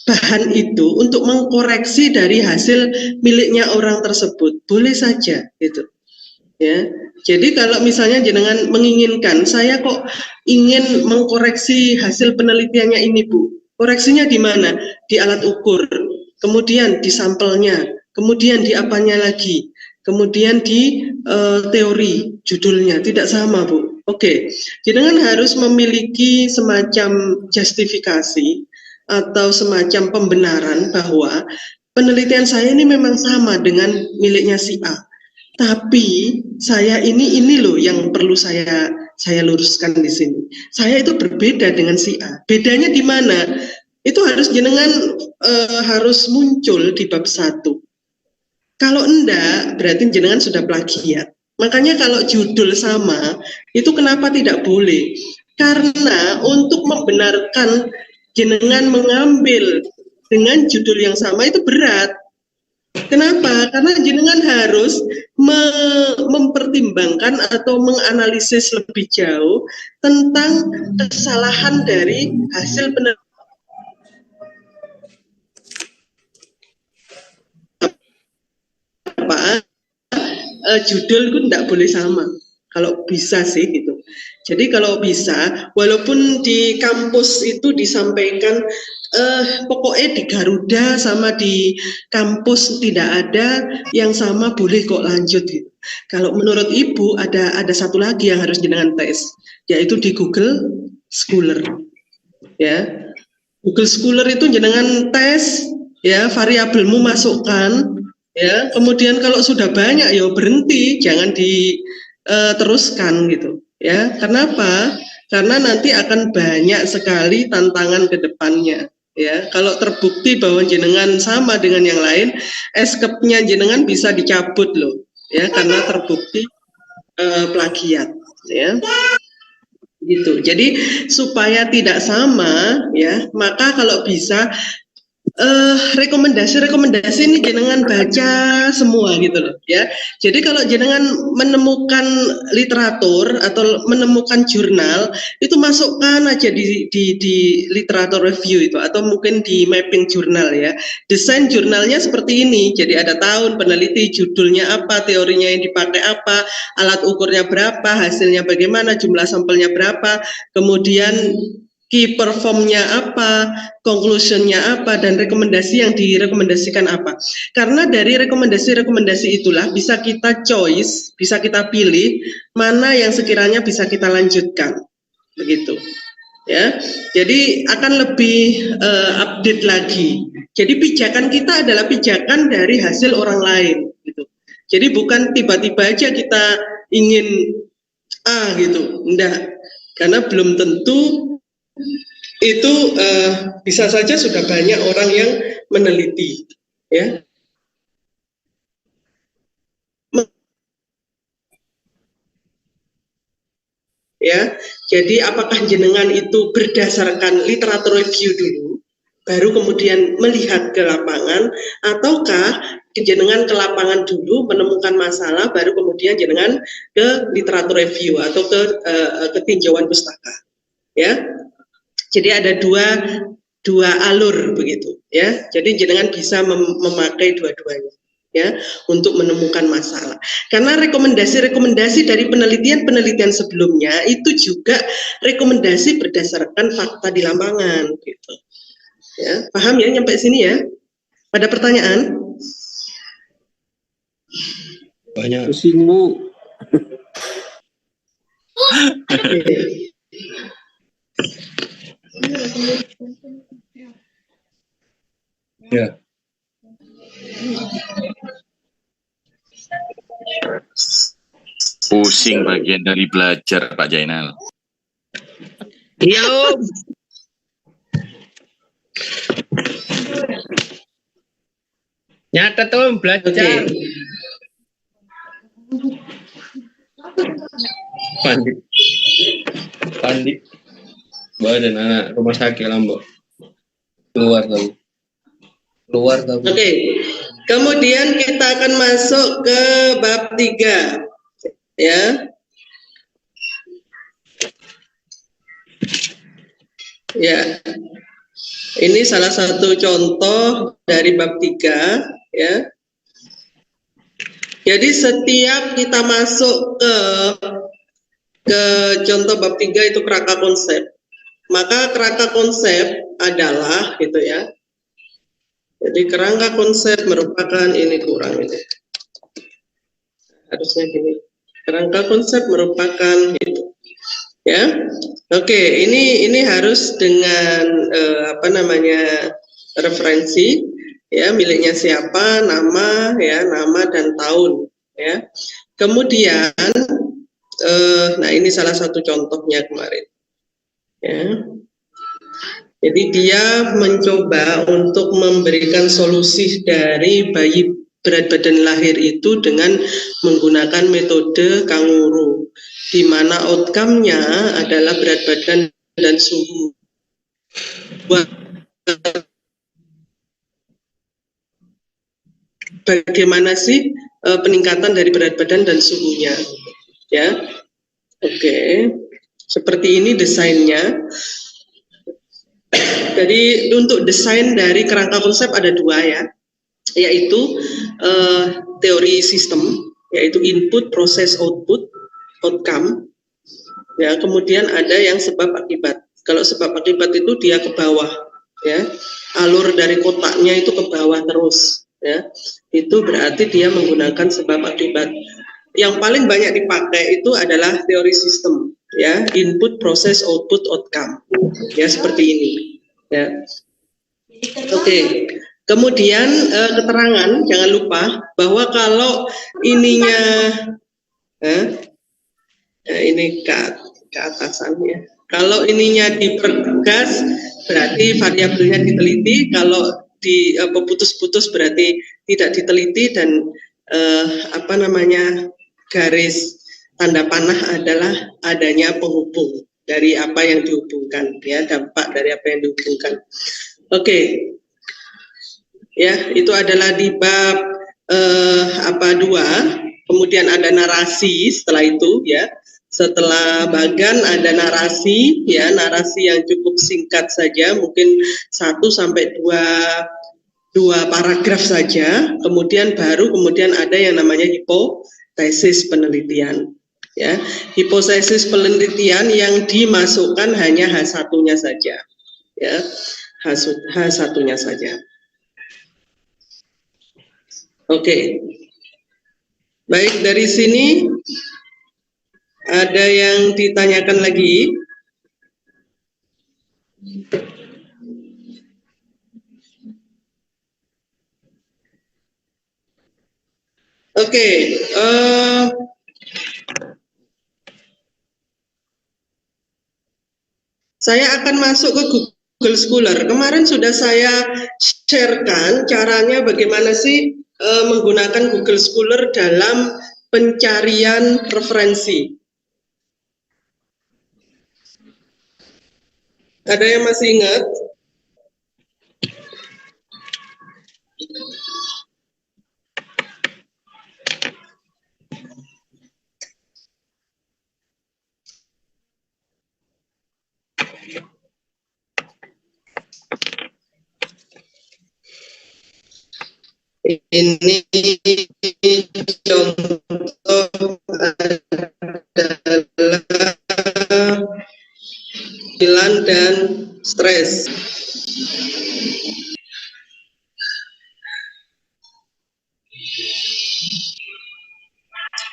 [SPEAKER 1] bahan itu untuk mengkoreksi dari hasil miliknya orang tersebut, boleh saja gitu. Ya. Jadi kalau misalnya jenengan menginginkan, saya kok ingin mengkoreksi hasil penelitiannya ini Bu, koreksinya di mana? Di alat ukur, kemudian di sampelnya, kemudian di apanya lagi, kemudian di teori judulnya, tidak sama Bu. Oke, jenengan harus memiliki semacam justifikasi atau semacam pembenaran bahwa penelitian saya ini memang sama dengan miliknya si A. Tapi saya ini loh yang perlu saya luruskan di sini. Saya itu berbeda dengan si A. Bedanya di mana? Itu harus jenengan harus muncul di bab 1. Kalau enggak, berarti jenengan sudah plagiat. Makanya kalau judul sama, itu kenapa tidak boleh? Karena untuk membenarkan jenengan mengambil dengan judul yang sama itu berat. Kenapa? Karena jenengan harus mempertimbangkan atau menganalisis lebih jauh tentang kesalahan dari hasil penelitian. Judul itu tidak boleh sama, kalau bisa sih gitu. Jadi kalau bisa, walaupun di kampus itu disampaikan pokoknya di Garuda sama di kampus tidak ada yang sama, boleh kok lanjut gitu. Kalau menurut Ibu ada satu lagi yang harus jenengan tes, yaitu di Google Scholar. Ya, Google Scholar itu jenengan tes, ya variabelmu masukkan. Ya, kemudian kalau sudah banyak ya berhenti, jangan diteruskan gitu. Ya, kenapa? Karena nanti akan banyak sekali tantangan ke depannya. Ya, kalau terbukti bahwa jenengan sama dengan yang lain, escape-nya jenengan bisa dicabut loh. Ya, karena terbukti plagiat. Ya, gitu. Jadi supaya tidak sama, ya, maka kalau bisa rekomendasi ini jenengan baca semua gitu loh ya. Jadi kalau jenengan menemukan literatur atau menemukan jurnal itu masukkan aja di literatur review itu atau mungkin di mapping jurnal ya. Desain jurnalnya seperti ini. Jadi ada tahun, peneliti, judulnya apa, teorinya yang dipakai apa, alat ukurnya berapa, hasilnya bagaimana, jumlah sampelnya berapa, kemudian key performnya apa, conclusionnya apa, dan rekomendasi yang direkomendasikan apa. Karena dari rekomendasi-rekomendasi itulah bisa kita choice, bisa kita pilih mana yang sekiranya bisa kita lanjutkan, begitu. Ya, jadi akan lebih update lagi. Jadi pijakan kita adalah pijakan dari hasil orang lain, gitu. Jadi bukan tiba-tiba aja kita ingin A gitu, enggak. Karena belum tentu itu bisa saja sudah banyak orang yang meneliti, ya. Ya, jadi apakah jenengan itu berdasarkan literatur review dulu, baru kemudian melihat ke lapangan, ataukah jenengan ke lapangan dulu menemukan masalah, baru kemudian jenengan ke literatur review atau ke ketinjauan pustaka, ya. Jadi ada dua alur begitu, ya. Jadi jenengan bisa memakai dua-duanya, ya, untuk menemukan masalah. Karena rekomendasi-rekomendasi dari penelitian-penelitian sebelumnya itu juga rekomendasi berdasarkan fakta di lapangan, gitu. Ya, paham ya nyampe sini ya? Ada pertanyaan?
[SPEAKER 6] Banyak.
[SPEAKER 7] Pusing, Bu.
[SPEAKER 1] Oke.
[SPEAKER 6] Ya.
[SPEAKER 10] Pusing bagian dari belajar, Pak Jainal.
[SPEAKER 6] Iya, Om. Nyata tuh belajar.
[SPEAKER 1] Oke.
[SPEAKER 6] Pandi. Badan anak rumah sakit Lombok. Keluar kamu.
[SPEAKER 1] Oke. Kemudian kita akan masuk ke bab 3. Ya. Ya. Ini salah satu contoh dari bab 3, ya. Jadi setiap kita masuk ke contoh bab 3 itu kerangka konsep. Maka kerangka konsep adalah gitu ya. Jadi kerangka konsep merupakan ini kurang ini. Harusnya gini. Kerangka konsep merupakan itu. Ya. Oke, ini harus dengan referensi, ya, miliknya siapa, nama, ya, nama dan tahun, ya. Kemudian nah ini salah satu contohnya kemarin, ya. Jadi dia mencoba untuk memberikan solusi dari bayi berat badan lahir itu dengan menggunakan metode kanguru, di mana outcome-nya adalah berat badan dan suhu. Bagaimana sih peningkatan dari berat badan dan suhunya, ya? Oke, seperti ini desainnya. Jadi untuk desain dari kerangka konsep ada dua, ya, yaitu teori sistem, yaitu input, proses, output, outcome. Ya, kemudian ada yang sebab akibat. Kalau sebab akibat itu dia ke bawah, ya, alur dari kotaknya itu ke bawah terus, ya. Itu berarti dia menggunakan sebab akibat. Yang paling banyak dipakai itu adalah teori sistem, ya, input, proses, output, outcome, ya, seperti ini, ya. Oke. Kemudian keterangan, jangan lupa bahwa kalau ininya ini ke atasannya. Kalau ininya dipertegas berarti variabelnya diteliti, kalau di putus-putus berarti tidak diteliti, dan garis tanda panah adalah adanya penghubung dari apa yang dihubungkan, ya, dampak dari apa yang dihubungkan. Oke. Ya, itu adalah di bab 2. Kemudian ada narasi setelah itu, ya. Setelah bagan ada narasi, ya, narasi yang cukup singkat saja, mungkin 1 sampai 2 paragraf saja. Kemudian ada yang namanya hipotesis penelitian, ya. Hipotesis penelitian yang dimasukkan hanya H1-nya saja, ya. H1-nya saja. Oke. Baik, dari sini ada yang ditanyakan lagi? Oke, saya akan masuk ke Google Scholar. Kemarin sudah saya sharekan caranya bagaimana sih menggunakan Google Scholar dalam pencarian referensi. Ada yang masih ingat? Ini contoh adalah pikiran dan stres.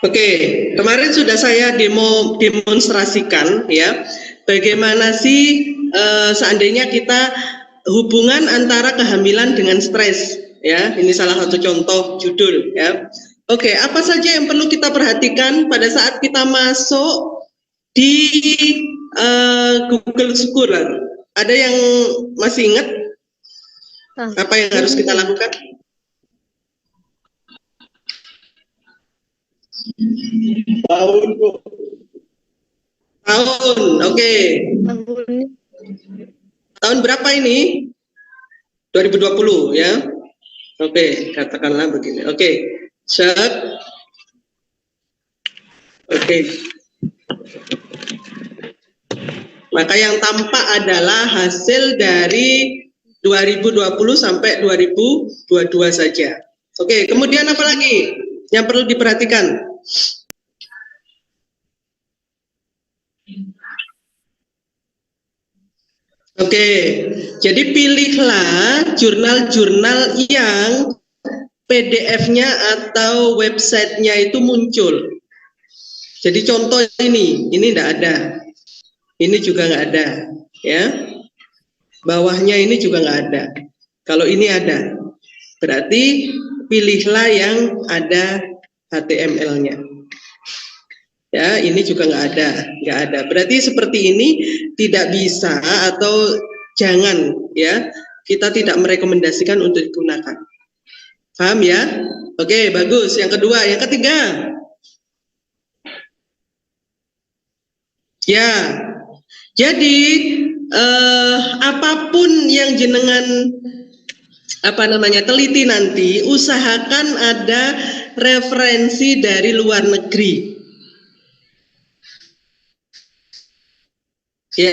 [SPEAKER 1] Oke, kemarin sudah saya demonstrasikan ya, bagaimana sih seandainya kita hubungan antara kehamilan dengan stres. Ya, ini salah satu contoh judul ya. Oke, apa saja yang perlu kita perhatikan pada saat kita masuk di Google Scholar? Ada yang masih ingat apa yang harus kita lakukan? Tahun, oke. Tahun berapa ini? 2020 ya. Oke, katakanlah begini. Oke, set. Oke. Maka yang tampak adalah hasil dari 2020 sampai 2022 saja. Oke, kemudian apa lagi yang perlu diperhatikan? Oke, jadi pilihlah jurnal-jurnal yang PDF-nya atau websitenya itu muncul. Jadi contoh ini tidak ada, ini juga nggak ada, ya. Bawahnya ini juga nggak ada. Kalau ini ada, berarti pilihlah yang ada HTML-nya. Ya, ini juga nggak ada. Berarti seperti ini tidak bisa atau jangan ya, kita tidak merekomendasikan untuk digunakan. Paham ya? Oke, bagus. Yang kedua, yang ketiga. Ya, jadi apapun yang jenengan teliti nanti, usahakan ada referensi dari luar negeri. Ya.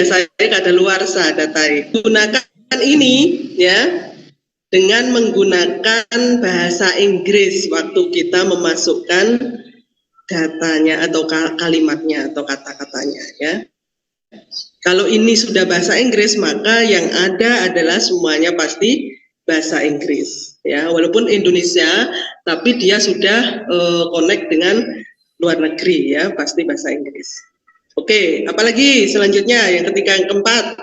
[SPEAKER 1] Saya ada luar datai. Gunakan ini ya dengan menggunakan bahasa Inggris waktu kita memasukkan datanya atau kalimatnya atau kata-katanya ya. Kalau ini sudah bahasa Inggris, maka yang ada adalah semuanya pasti bahasa Inggris ya, walaupun Indonesia tapi dia sudah connect dengan luar negeri ya, pasti bahasa Inggris. Oke, apalagi selanjutnya yang ketiga, yang keempat.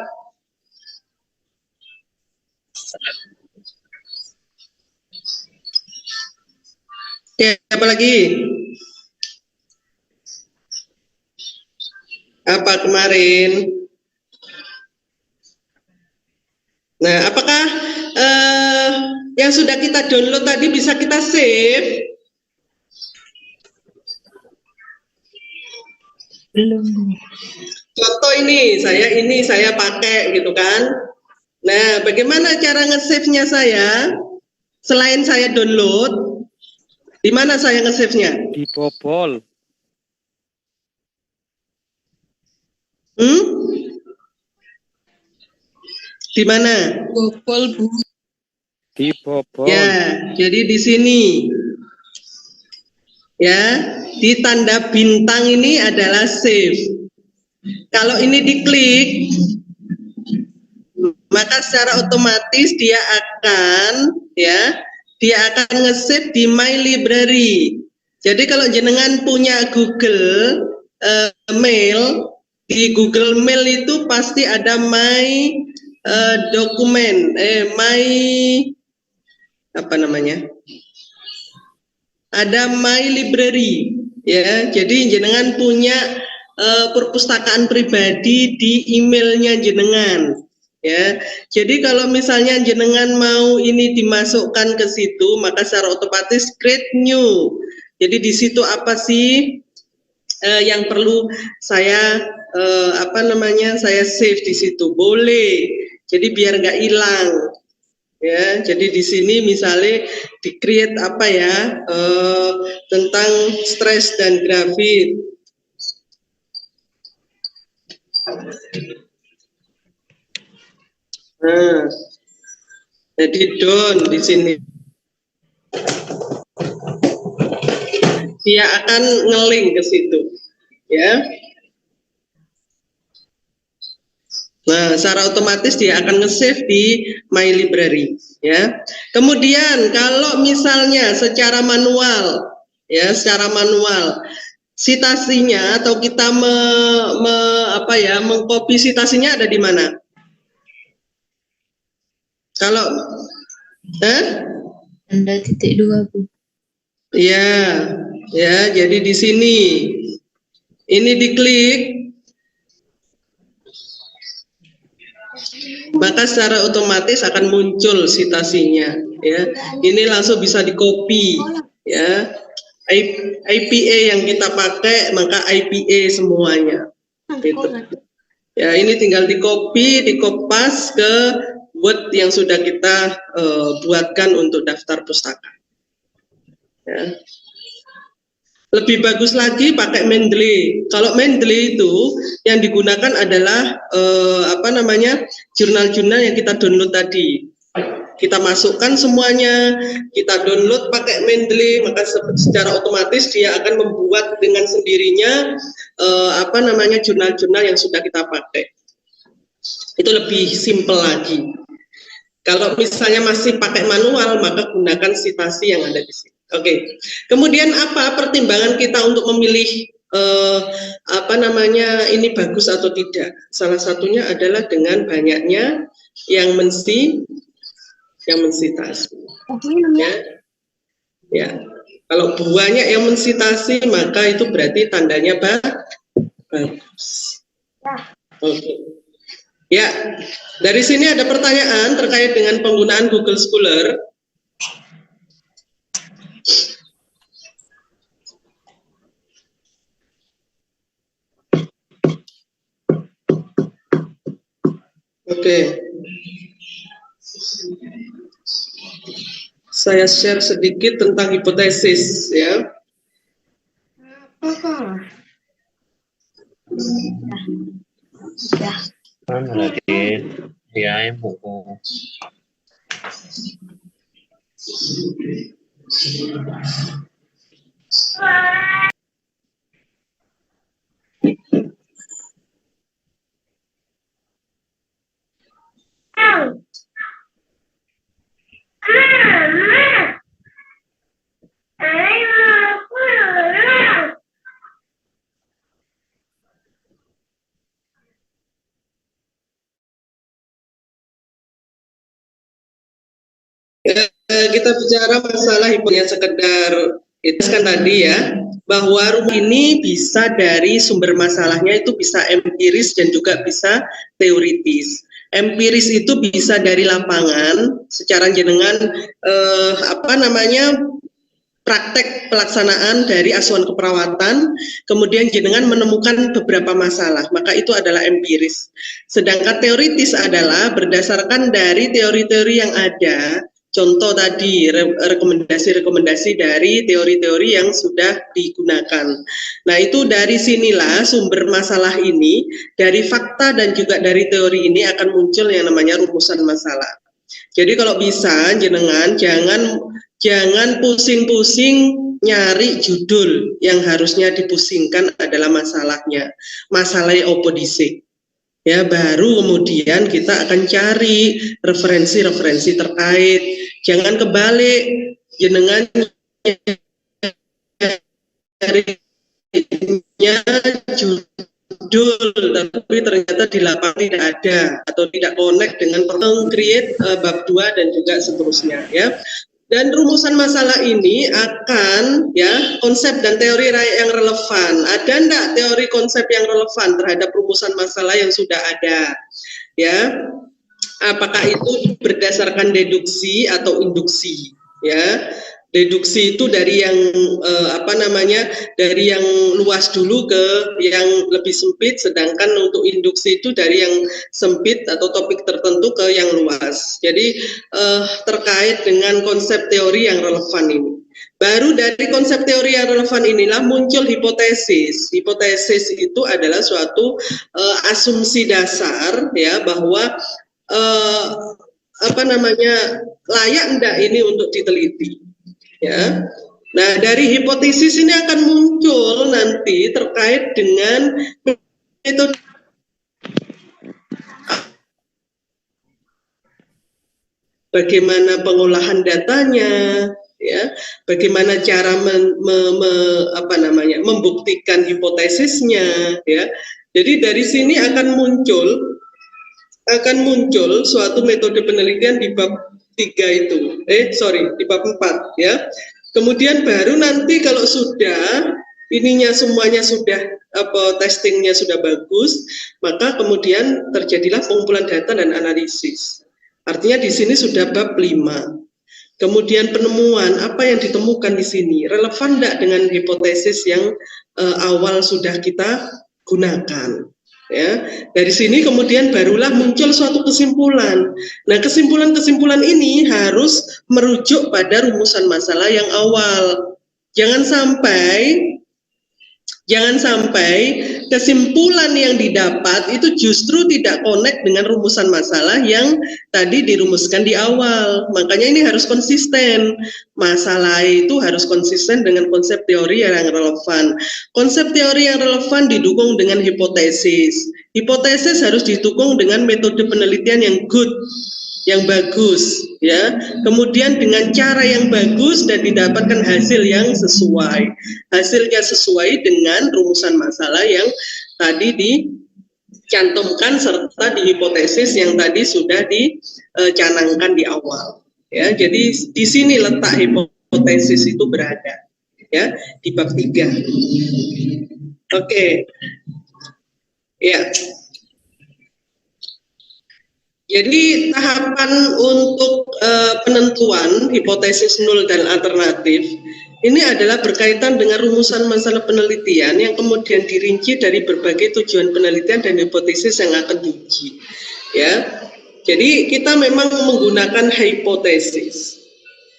[SPEAKER 1] Oke, apalagi? Apa kemarin? Nah, apakah yang sudah kita download tadi bisa kita save?
[SPEAKER 5] Belum.
[SPEAKER 1] Contoh ini saya pakai gitu kan. Nah, bagaimana cara nge-save-nya saya? Selain saya download, di mana saya nge-save-nya?
[SPEAKER 9] Di Bobol.
[SPEAKER 1] Di mana?
[SPEAKER 5] Bobol, Bu.
[SPEAKER 9] Di Bobol.
[SPEAKER 1] Ya, jadi di sini. Ya, di tanda bintang ini adalah save. Kalau ini diklik, maka secara otomatis dia akan nge-save di My Library. Jadi kalau jenengan punya Google Mail, di Google Mail itu pasti ada My dokumen apa namanya? Ada My Library ya. Jadi jenengan punya perpustakaan pribadi di emailnya jenengan ya. Jadi kalau misalnya jenengan mau ini dimasukkan ke situ, maka secara otomatis create new. Jadi di situ apa sih yang perlu saya saya save di situ, boleh. Jadi biar nggak hilang. Ya, jadi di sini misalnya di create apa ya tentang stres dan grafit. Nah, jadi don di sini dia akan nge-link ke situ, ya. Nah, secara otomatis dia akan nge-save di My Library, ya. Kemudian kalau misalnya secara manual, ya, secara manual, citasinya atau kita mengcopy citasinya ada di mana? Kalau,
[SPEAKER 5] Ada titik 2, Bu.
[SPEAKER 1] Ya, ya. Jadi di sini, ini diklik. Maka secara otomatis akan muncul citasinya, ya. Ini langsung bisa di-copy, ya. IPA yang kita pakai, maka IPA semuanya. Gitu. Ya, ini tinggal di-copy, di-kopas ke Word yang sudah kita buatkan untuk daftar pustaka. Ya. Lebih bagus lagi pakai Mendeley. Kalau Mendeley itu yang digunakan adalah jurnal-jurnal yang kita download tadi. Kita masukkan semuanya, kita download pakai Mendeley, maka secara otomatis dia akan membuat dengan sendirinya jurnal-jurnal yang sudah kita pakai. Itu lebih simple lagi. Kalau misalnya masih pakai manual, maka gunakan citasi yang ada di sini. Oke. Kemudian apa pertimbangan kita untuk memilih ini bagus atau tidak? Salah satunya adalah dengan banyaknya yang mensitasi. Ya. Ya. Kalau banyak yang mensitasi, maka itu berarti tandanya bagus. Oke. Ya, dari sini ada pertanyaan terkait dengan penggunaan Google Scholar. Oke. Saya share sedikit tentang hipotesis, ya.
[SPEAKER 6] Mana lagi? Dia buku.
[SPEAKER 1] Kita bicara masalah yang sekedar itu kan tadi ya, bahwa rumah ini bisa dari sumber masalahnya itu bisa empiris dan juga bisa teoritis. Empiris itu bisa dari lapangan, secara jenengan praktek pelaksanaan dari asuhan keperawatan, kemudian jenengan menemukan beberapa masalah, maka itu adalah empiris. Sedangkan teoritis adalah berdasarkan dari teori-teori yang ada. Contoh tadi, rekomendasi-rekomendasi dari teori-teori yang sudah digunakan. Nah, itu dari sinilah sumber masalah ini, dari fakta dan juga dari teori ini akan muncul yang namanya rumusan masalah. Jadi kalau bisa, jenengan jangan pusing-pusing nyari judul, yang harusnya dipusingkan adalah masalahnya. Masalahnya opo dhisik. Ya, baru kemudian kita akan cari referensi-referensi terkait. Jangan kebalik, jenengan carinya judul judul, tapi ternyata di lapangan tidak ada atau tidak connect dengan create bab 2 dan juga seterusnya ya. Dan rumusan masalah ini akan ya konsep dan teori yang relevan. Ada enggak teori konsep yang relevan terhadap rumusan masalah yang sudah ada? Ya. Apakah itu berdasarkan deduksi atau induksi? Ya. Deduksi itu dari yang dari yang luas dulu ke yang lebih sempit, sedangkan untuk induksi itu dari yang sempit atau topik tertentu ke yang luas. Jadi terkait dengan konsep teori yang relevan ini. Baru dari konsep teori yang relevan inilah muncul hipotesis. Hipotesis itu adalah suatu asumsi dasar ya bahwa layak enggak ini untuk diteliti. Ya, nah dari hipotesis ini akan muncul nanti terkait dengan metode bagaimana pengolahan datanya, ya, bagaimana cara membuktikan hipotesisnya, ya. Jadi dari sini akan muncul suatu metode penelitian di bab 3 itu, di bab 4 ya. Kemudian baru nanti kalau sudah semuanya sudah testingnya sudah bagus, maka kemudian terjadilah pengumpulan data dan analisis. Artinya di sini sudah bab 5. Kemudian penemuan apa yang ditemukan di sini relevan tidak dengan hipotesis yang awal sudah kita gunakan. Ya, dari sini kemudian barulah muncul suatu kesimpulan. Nah, kesimpulan-kesimpulan ini harus merujuk pada rumusan masalah yang awal. Jangan sampai kesimpulan yang didapat itu justru tidak connect dengan rumusan masalah yang tadi dirumuskan di awal. Makanya ini harus konsisten. Masalah itu harus konsisten dengan konsep teori yang relevan. Konsep teori yang relevan didukung dengan hipotesis. Hipotesis harus didukung dengan metode penelitian yang good, yang bagus, ya. Kemudian dengan cara yang bagus dan didapatkan hasil yang sesuai. Hasilnya sesuai dengan rumusan masalah yang tadi dicantumkan serta di hipotesis yang tadi sudah dicanangkan di awal. Ya, jadi di sini letak hipotesis itu berada, ya, di bab 3. Oke. Ya. Jadi tahapan untuk penentuan hipotesis nul dan alternatif ini adalah berkaitan dengan rumusan masalah penelitian yang kemudian dirinci dari berbagai tujuan penelitian dan hipotesis yang akan diuji. Ya, jadi kita memang menggunakan hipotesis.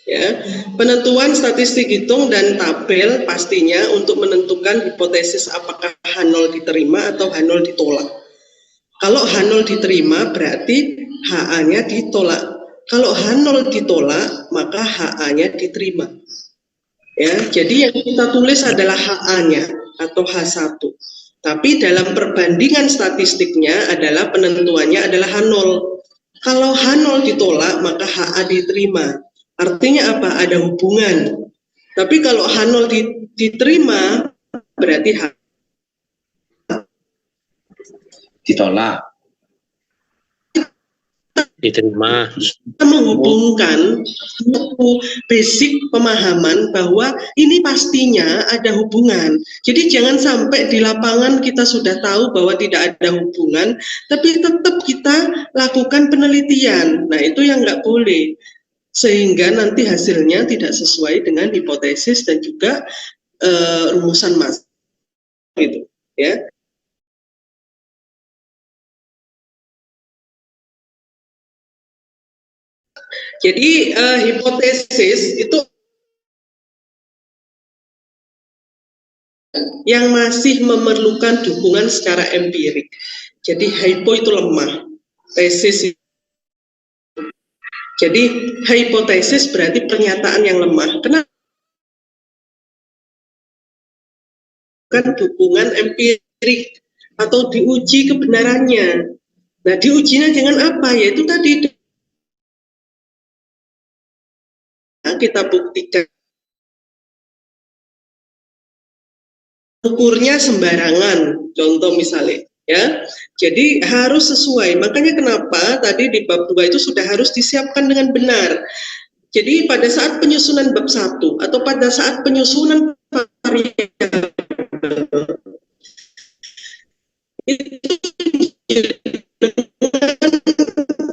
[SPEAKER 1] Ya, penentuan statistik hitung dan tabel pastinya untuk menentukan hipotesis apakah H0 diterima atau H0 ditolak. Kalau H0 diterima berarti HA-nya ditolak. Kalau H0 ditolak maka HA-nya diterima. Ya, jadi yang kita tulis adalah HA-nya atau H1. Tapi dalam perbandingan statistiknya adalah penentuannya adalah H0. Kalau H0 ditolak maka HA diterima. Artinya apa? Ada hubungan. Tapi kalau H0 diterima berarti H
[SPEAKER 6] ditolak. Diterima.
[SPEAKER 1] Kita menghubungkan basic pemahaman bahwa ini pastinya ada hubungan. Jadi jangan sampai di lapangan kita sudah tahu bahwa tidak ada hubungan, tapi tetap kita lakukan penelitian. Nah, itu yang nggak boleh. Sehingga nanti hasilnya tidak sesuai dengan hipotesis dan juga rumusan masalah gitu, ya. Jadi hipotesis itu yang masih memerlukan dukungan secara empirik. Jadi hypo itu lemah, tesis. Jadi hipotesis berarti pernyataan yang lemah. Kenapa? Kan dukungan empirik atau diuji kebenarannya. Nah, diujinya dengan apa? Yaitu tadi kita buktikan ukurnya sembarangan, contoh misalnya, ya. Jadi harus sesuai. Makanya kenapa tadi di bab 2 itu sudah harus disiapkan dengan benar. Jadi pada saat penyusunan bab 1 atau pada saat penyusunan variabel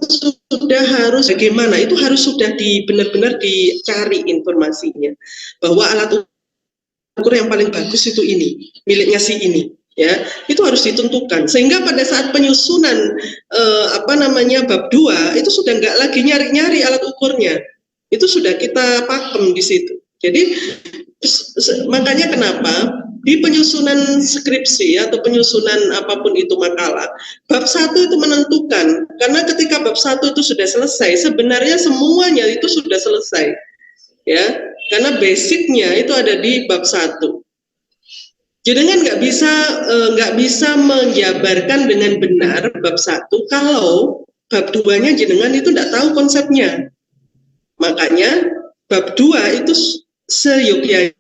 [SPEAKER 1] itu sudah harus bagaimana, itu harus sudah benar-benar dicari informasinya bahwa alat ukur yang paling bagus itu ini, miliknya si ini, ya, itu harus ditentukan sehingga pada saat penyusunan bab 2 itu sudah nggak lagi nyari-nyari alat ukurnya, itu sudah kita pakem di situ. Jadi makanya kenapa di penyusunan skripsi atau penyusunan apapun itu makalah, bab 1 itu menentukan, karena ketika bab 1 itu sudah selesai, sebenarnya semuanya itu sudah selesai, ya, karena basicnya itu ada di bab 1. Jenengan nggak bisa menjabarkan dengan benar bab 1 kalau bab 2-nya jenengan itu nggak tahu konsepnya. Makanya bab 2 itu seyogyanya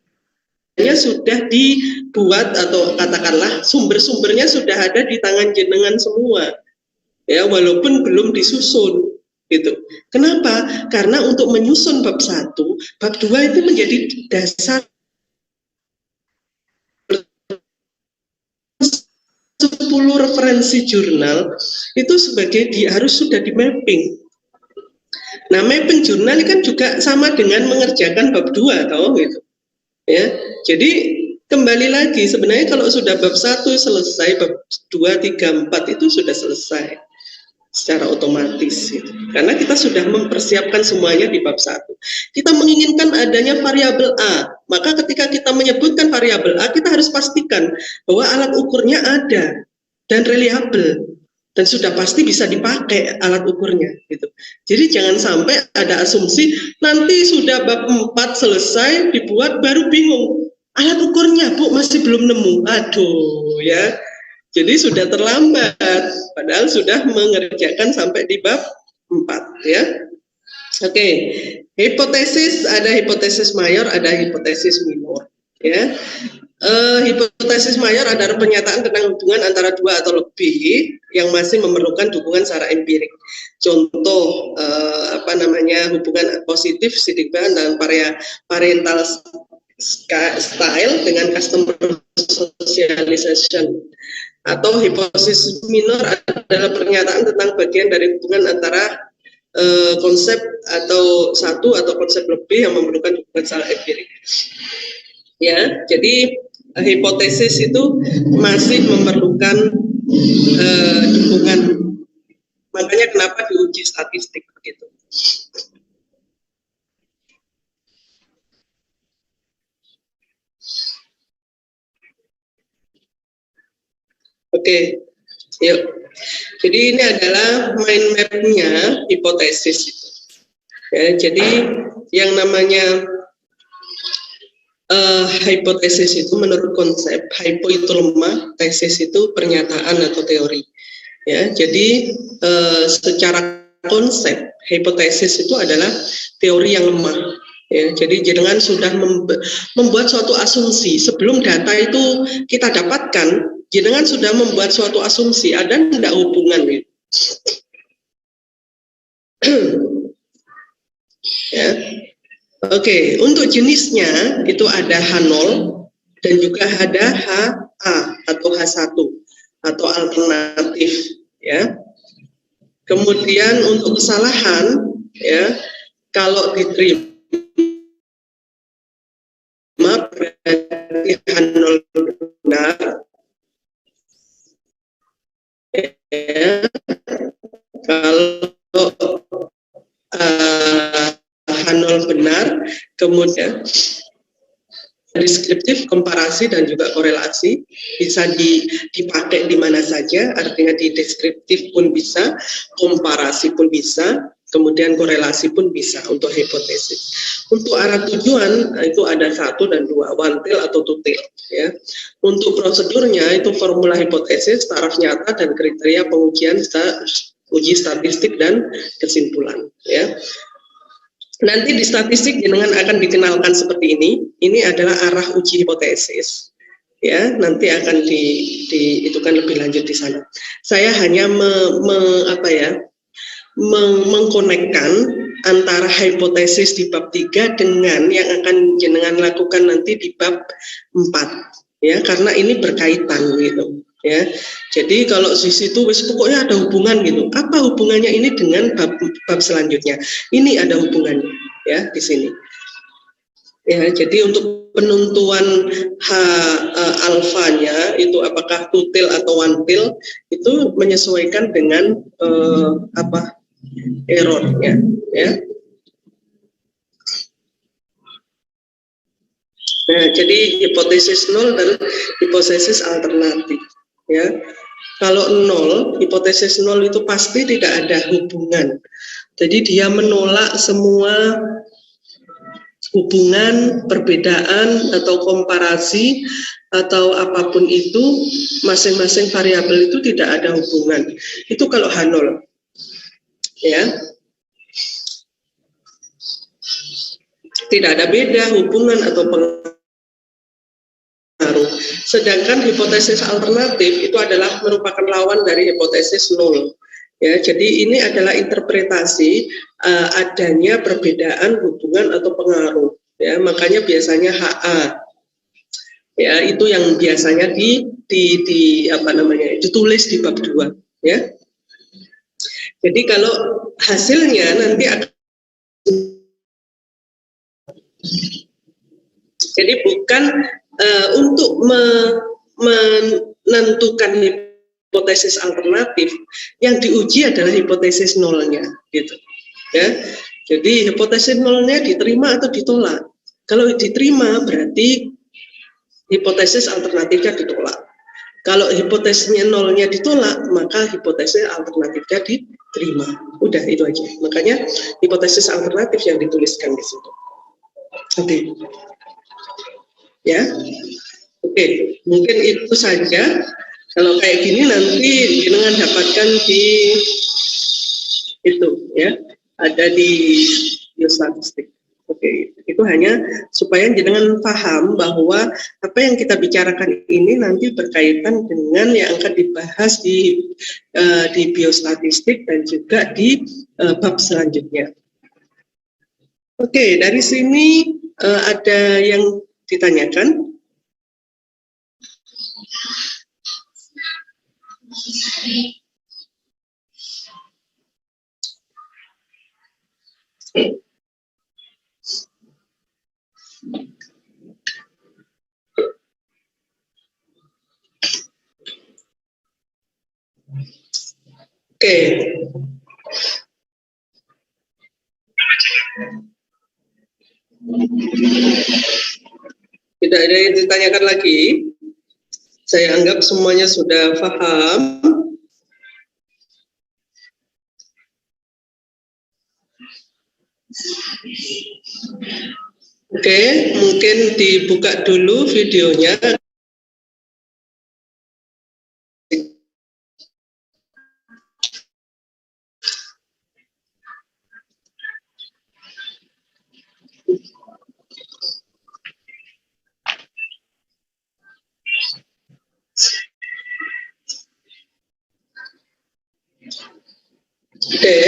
[SPEAKER 1] sudah dibuat atau katakanlah sumber-sumbernya sudah ada di tangan jenengan semua, ya, walaupun belum disusun. Gitu. Kenapa? Karena untuk menyusun bab 1, bab 2 itu menjadi dasar 10 referensi jurnal itu sebagai harus sudah di mapping. Nah, mapping jurnal kan juga sama dengan mengerjakan bab 2 toh gitu. Ya. Jadi kembali lagi sebenarnya kalau sudah bab 1 selesai, bab 2, 3, 4 itu sudah selesai secara otomatis gitu. Karena kita sudah mempersiapkan semuanya di bab 1. Kita menginginkan adanya variabel A, maka ketika kita menyebutkan variabel A, kita harus pastikan bahwa alat ukurnya ada dan reliable dan sudah pasti bisa dipakai alat ukurnya gitu. Jadi jangan sampai ada asumsi nanti sudah bab 4 selesai dibuat baru bingung alat ukurnya Bu masih belum nemu, aduh ya. Jadi sudah terlambat, padahal sudah mengerjakan sampai di bab 4, ya. Oke, hipotesis, ada hipotesis mayor, ada hipotesis minor, ya. Hipotesis mayor adalah pernyataan tentang hubungan antara dua atau lebih yang masih memerlukan dukungan secara empirik. Contoh, hubungan positif signifikan dan parental style dengan customer socialization. Atau hipotesis minor adalah pernyataan tentang bagian dari hubungan antara konsep atau satu atau konsep lebih yang memerlukan dukungan secara empirik. Ya, jadi hipotesis itu masih memerlukan dukungan. Makanya kenapa diuji statistik begitu. Oke, yuk. Jadi ini adalah mind map-nya hipotesis. Ya, jadi yang namanya hipotesis itu menurut konsep, hypo itu lemah, tesis itu pernyataan atau teori. Ya, jadi secara konsep hipotesis itu adalah teori yang lemah. Ya, jadi jenengan sudah membuat suatu asumsi sebelum data itu kita dapatkan. Jenengan sudah membuat suatu asumsi, ada tidak hubungan gitu. Ya. Oke, untuk jenisnya itu ada H0 dan juga ada HA atau H1 atau alternatif, ya. Kemudian untuk kesalahan, ya, kalau diterima berarti H0 benar. Ya, kalau H0 benar, kemudian deskriptif, komparasi dan juga korelasi bisa dipakai di mana saja, artinya di deskriptif pun bisa, komparasi pun bisa, kemudian korelasi pun bisa untuk hipotesis. Untuk arah tujuan itu ada 1 dan 2, one tail atau two tail, ya. Untuk prosedurnya itu formula hipotesis, taraf nyata dan kriteria pengujian uji statistik dan kesimpulan, ya. Nanti di statistik jenengan akan dikenalkan seperti ini. Ini adalah arah uji hipotesis, ya, nanti akan itu kan lebih lanjut di sana. Saya hanya mengkonekkan antara hipotesis di bab 3 dengan yang akan jenengan lakukan nanti di bab 4, ya, karena ini berkaitan gitu, ya. Jadi kalau di situ pokoknya ada hubungan gitu. Apa hubungannya ini dengan bab selanjutnya? Ini ada hubungannya, ya, di sini. Ya, jadi untuk penentuan alfanya itu apakah tutil atau wantil itu menyesuaikan dengan errornya, ya. Nah, jadi hipotesis nol dan hipotesis alternatif, ya. Kalau nol, hipotesis nol itu pasti tidak ada hubungan. Jadi dia menolak semua hubungan, perbedaan atau komparasi atau apapun itu, masing-masing variabel itu tidak ada hubungan. Itu kalau H0, ya. Tidak ada beda hubungan atau pengaruh. Sedangkan hipotesis alternatif itu adalah merupakan lawan dari hipotesis nol. Ya, jadi ini adalah interpretasi adanya perbedaan hubungan atau pengaruh. Ya, makanya biasanya HA. Ya, itu yang biasanya ditulis di bab 2, ya. Jadi kalau hasilnya nanti akan, jadi bukan untuk menentukan hipotesis alternatif, yang diuji adalah hipotesis nolnya, gitu, ya. Jadi hipotesis nolnya diterima atau ditolak. Kalau diterima berarti hipotesis alternatifnya ditolak. Kalau hipotesisnya nolnya ditolak, maka hipotesis alternatifnya diterima. Udah, itu aja. Makanya hipotesis alternatif yang dituliskan di situ. Oke. Ya. Oke, mungkin itu saja. Kalau kayak gini nanti jenengan dapatkan di itu, ya, ada di biostatistik. Oke, itu hanya supaya jenengan paham bahwa apa yang kita bicarakan ini nanti berkaitan dengan yang akan dibahas di biostatistik dan juga di bab selanjutnya. Oke, dari sini ada yang ditanyakan? Oke. Tidak ada yang ditanyakan lagi. Saya anggap semuanya sudah paham. Oke, mungkin dibuka dulu videonya. Oke.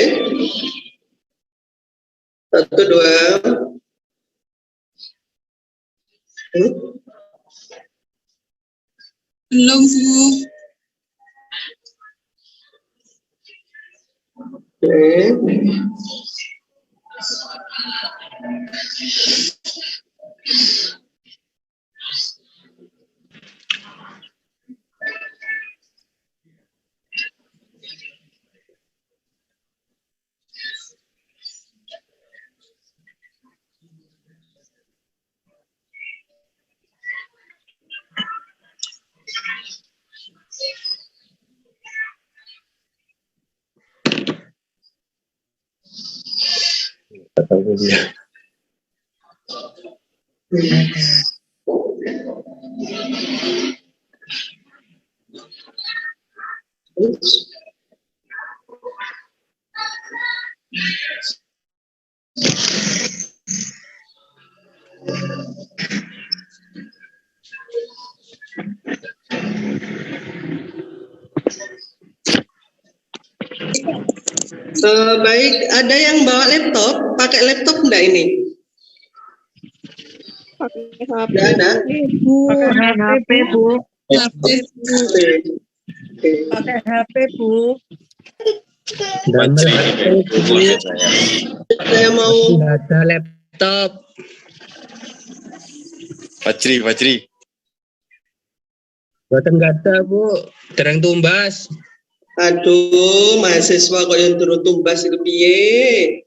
[SPEAKER 1] 1, 2.
[SPEAKER 5] Belum, Bu.
[SPEAKER 1] Oke. Baik, ada yang bawa laptop? Pakai laptop enggak ini? Enggak ada?
[SPEAKER 2] Pakai HP, Bu.
[SPEAKER 1] Oke.
[SPEAKER 2] Pakai HP, Bu.
[SPEAKER 1] Saya mau
[SPEAKER 6] Ada laptop.
[SPEAKER 10] Fajri.
[SPEAKER 6] Buatan gata, Bu. Terang tumbas.
[SPEAKER 1] aduh, mahasiswa kok yang turun tumbas itu piye?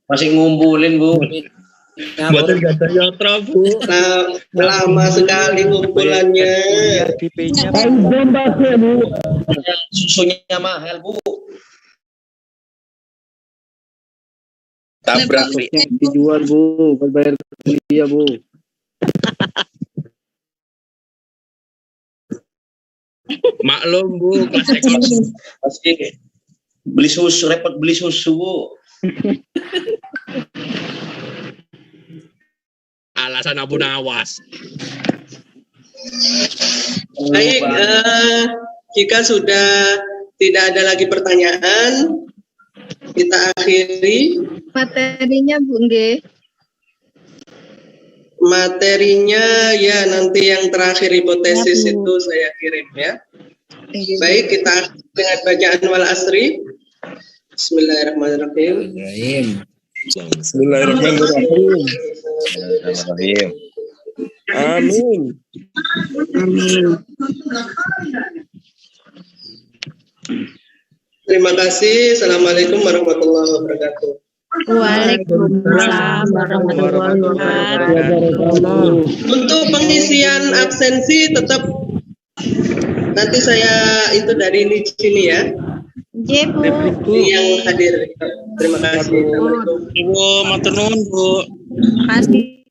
[SPEAKER 7] Masih ngumpulin, Bu.
[SPEAKER 6] Buatan gata yotra, Bu.
[SPEAKER 1] Nah, lama sekali ngumpulannya.
[SPEAKER 9] RDP-nya
[SPEAKER 7] Susunya mahal, Bu.
[SPEAKER 10] Tabrak.
[SPEAKER 9] dijual, Bu, buat bayar kuliah, Bu.
[SPEAKER 6] Maklum, Bu.
[SPEAKER 7] Pasti beli susu, repot beli susu, Bu.
[SPEAKER 6] Alasan Abu Nawas.
[SPEAKER 1] Baik, jika sudah tidak ada lagi pertanyaan, kita akhiri.
[SPEAKER 5] Materinya Bu Nge.
[SPEAKER 1] Materinya ya nanti yang terakhir hipotesis itu saya kirim ya. Baik, kita akhiri dengan bacaan wal asri. Bismillahirrahmanirrahim.
[SPEAKER 9] Bismillahirrahmanirrahim. Amin.
[SPEAKER 1] Terima kasih. Assalamualaikum warahmatullahi wabarakatuh.
[SPEAKER 5] Waalaikumsalam warahmatullahi wabarakatuh.
[SPEAKER 1] Untuk pengisian absensi tetap nanti saya itu dari sini ya.
[SPEAKER 5] J, Bu.
[SPEAKER 1] Yang hadir. Terima kasih. Assalamualaikum.
[SPEAKER 6] Bu, matur nuwun, Bu.
[SPEAKER 5] Kasih.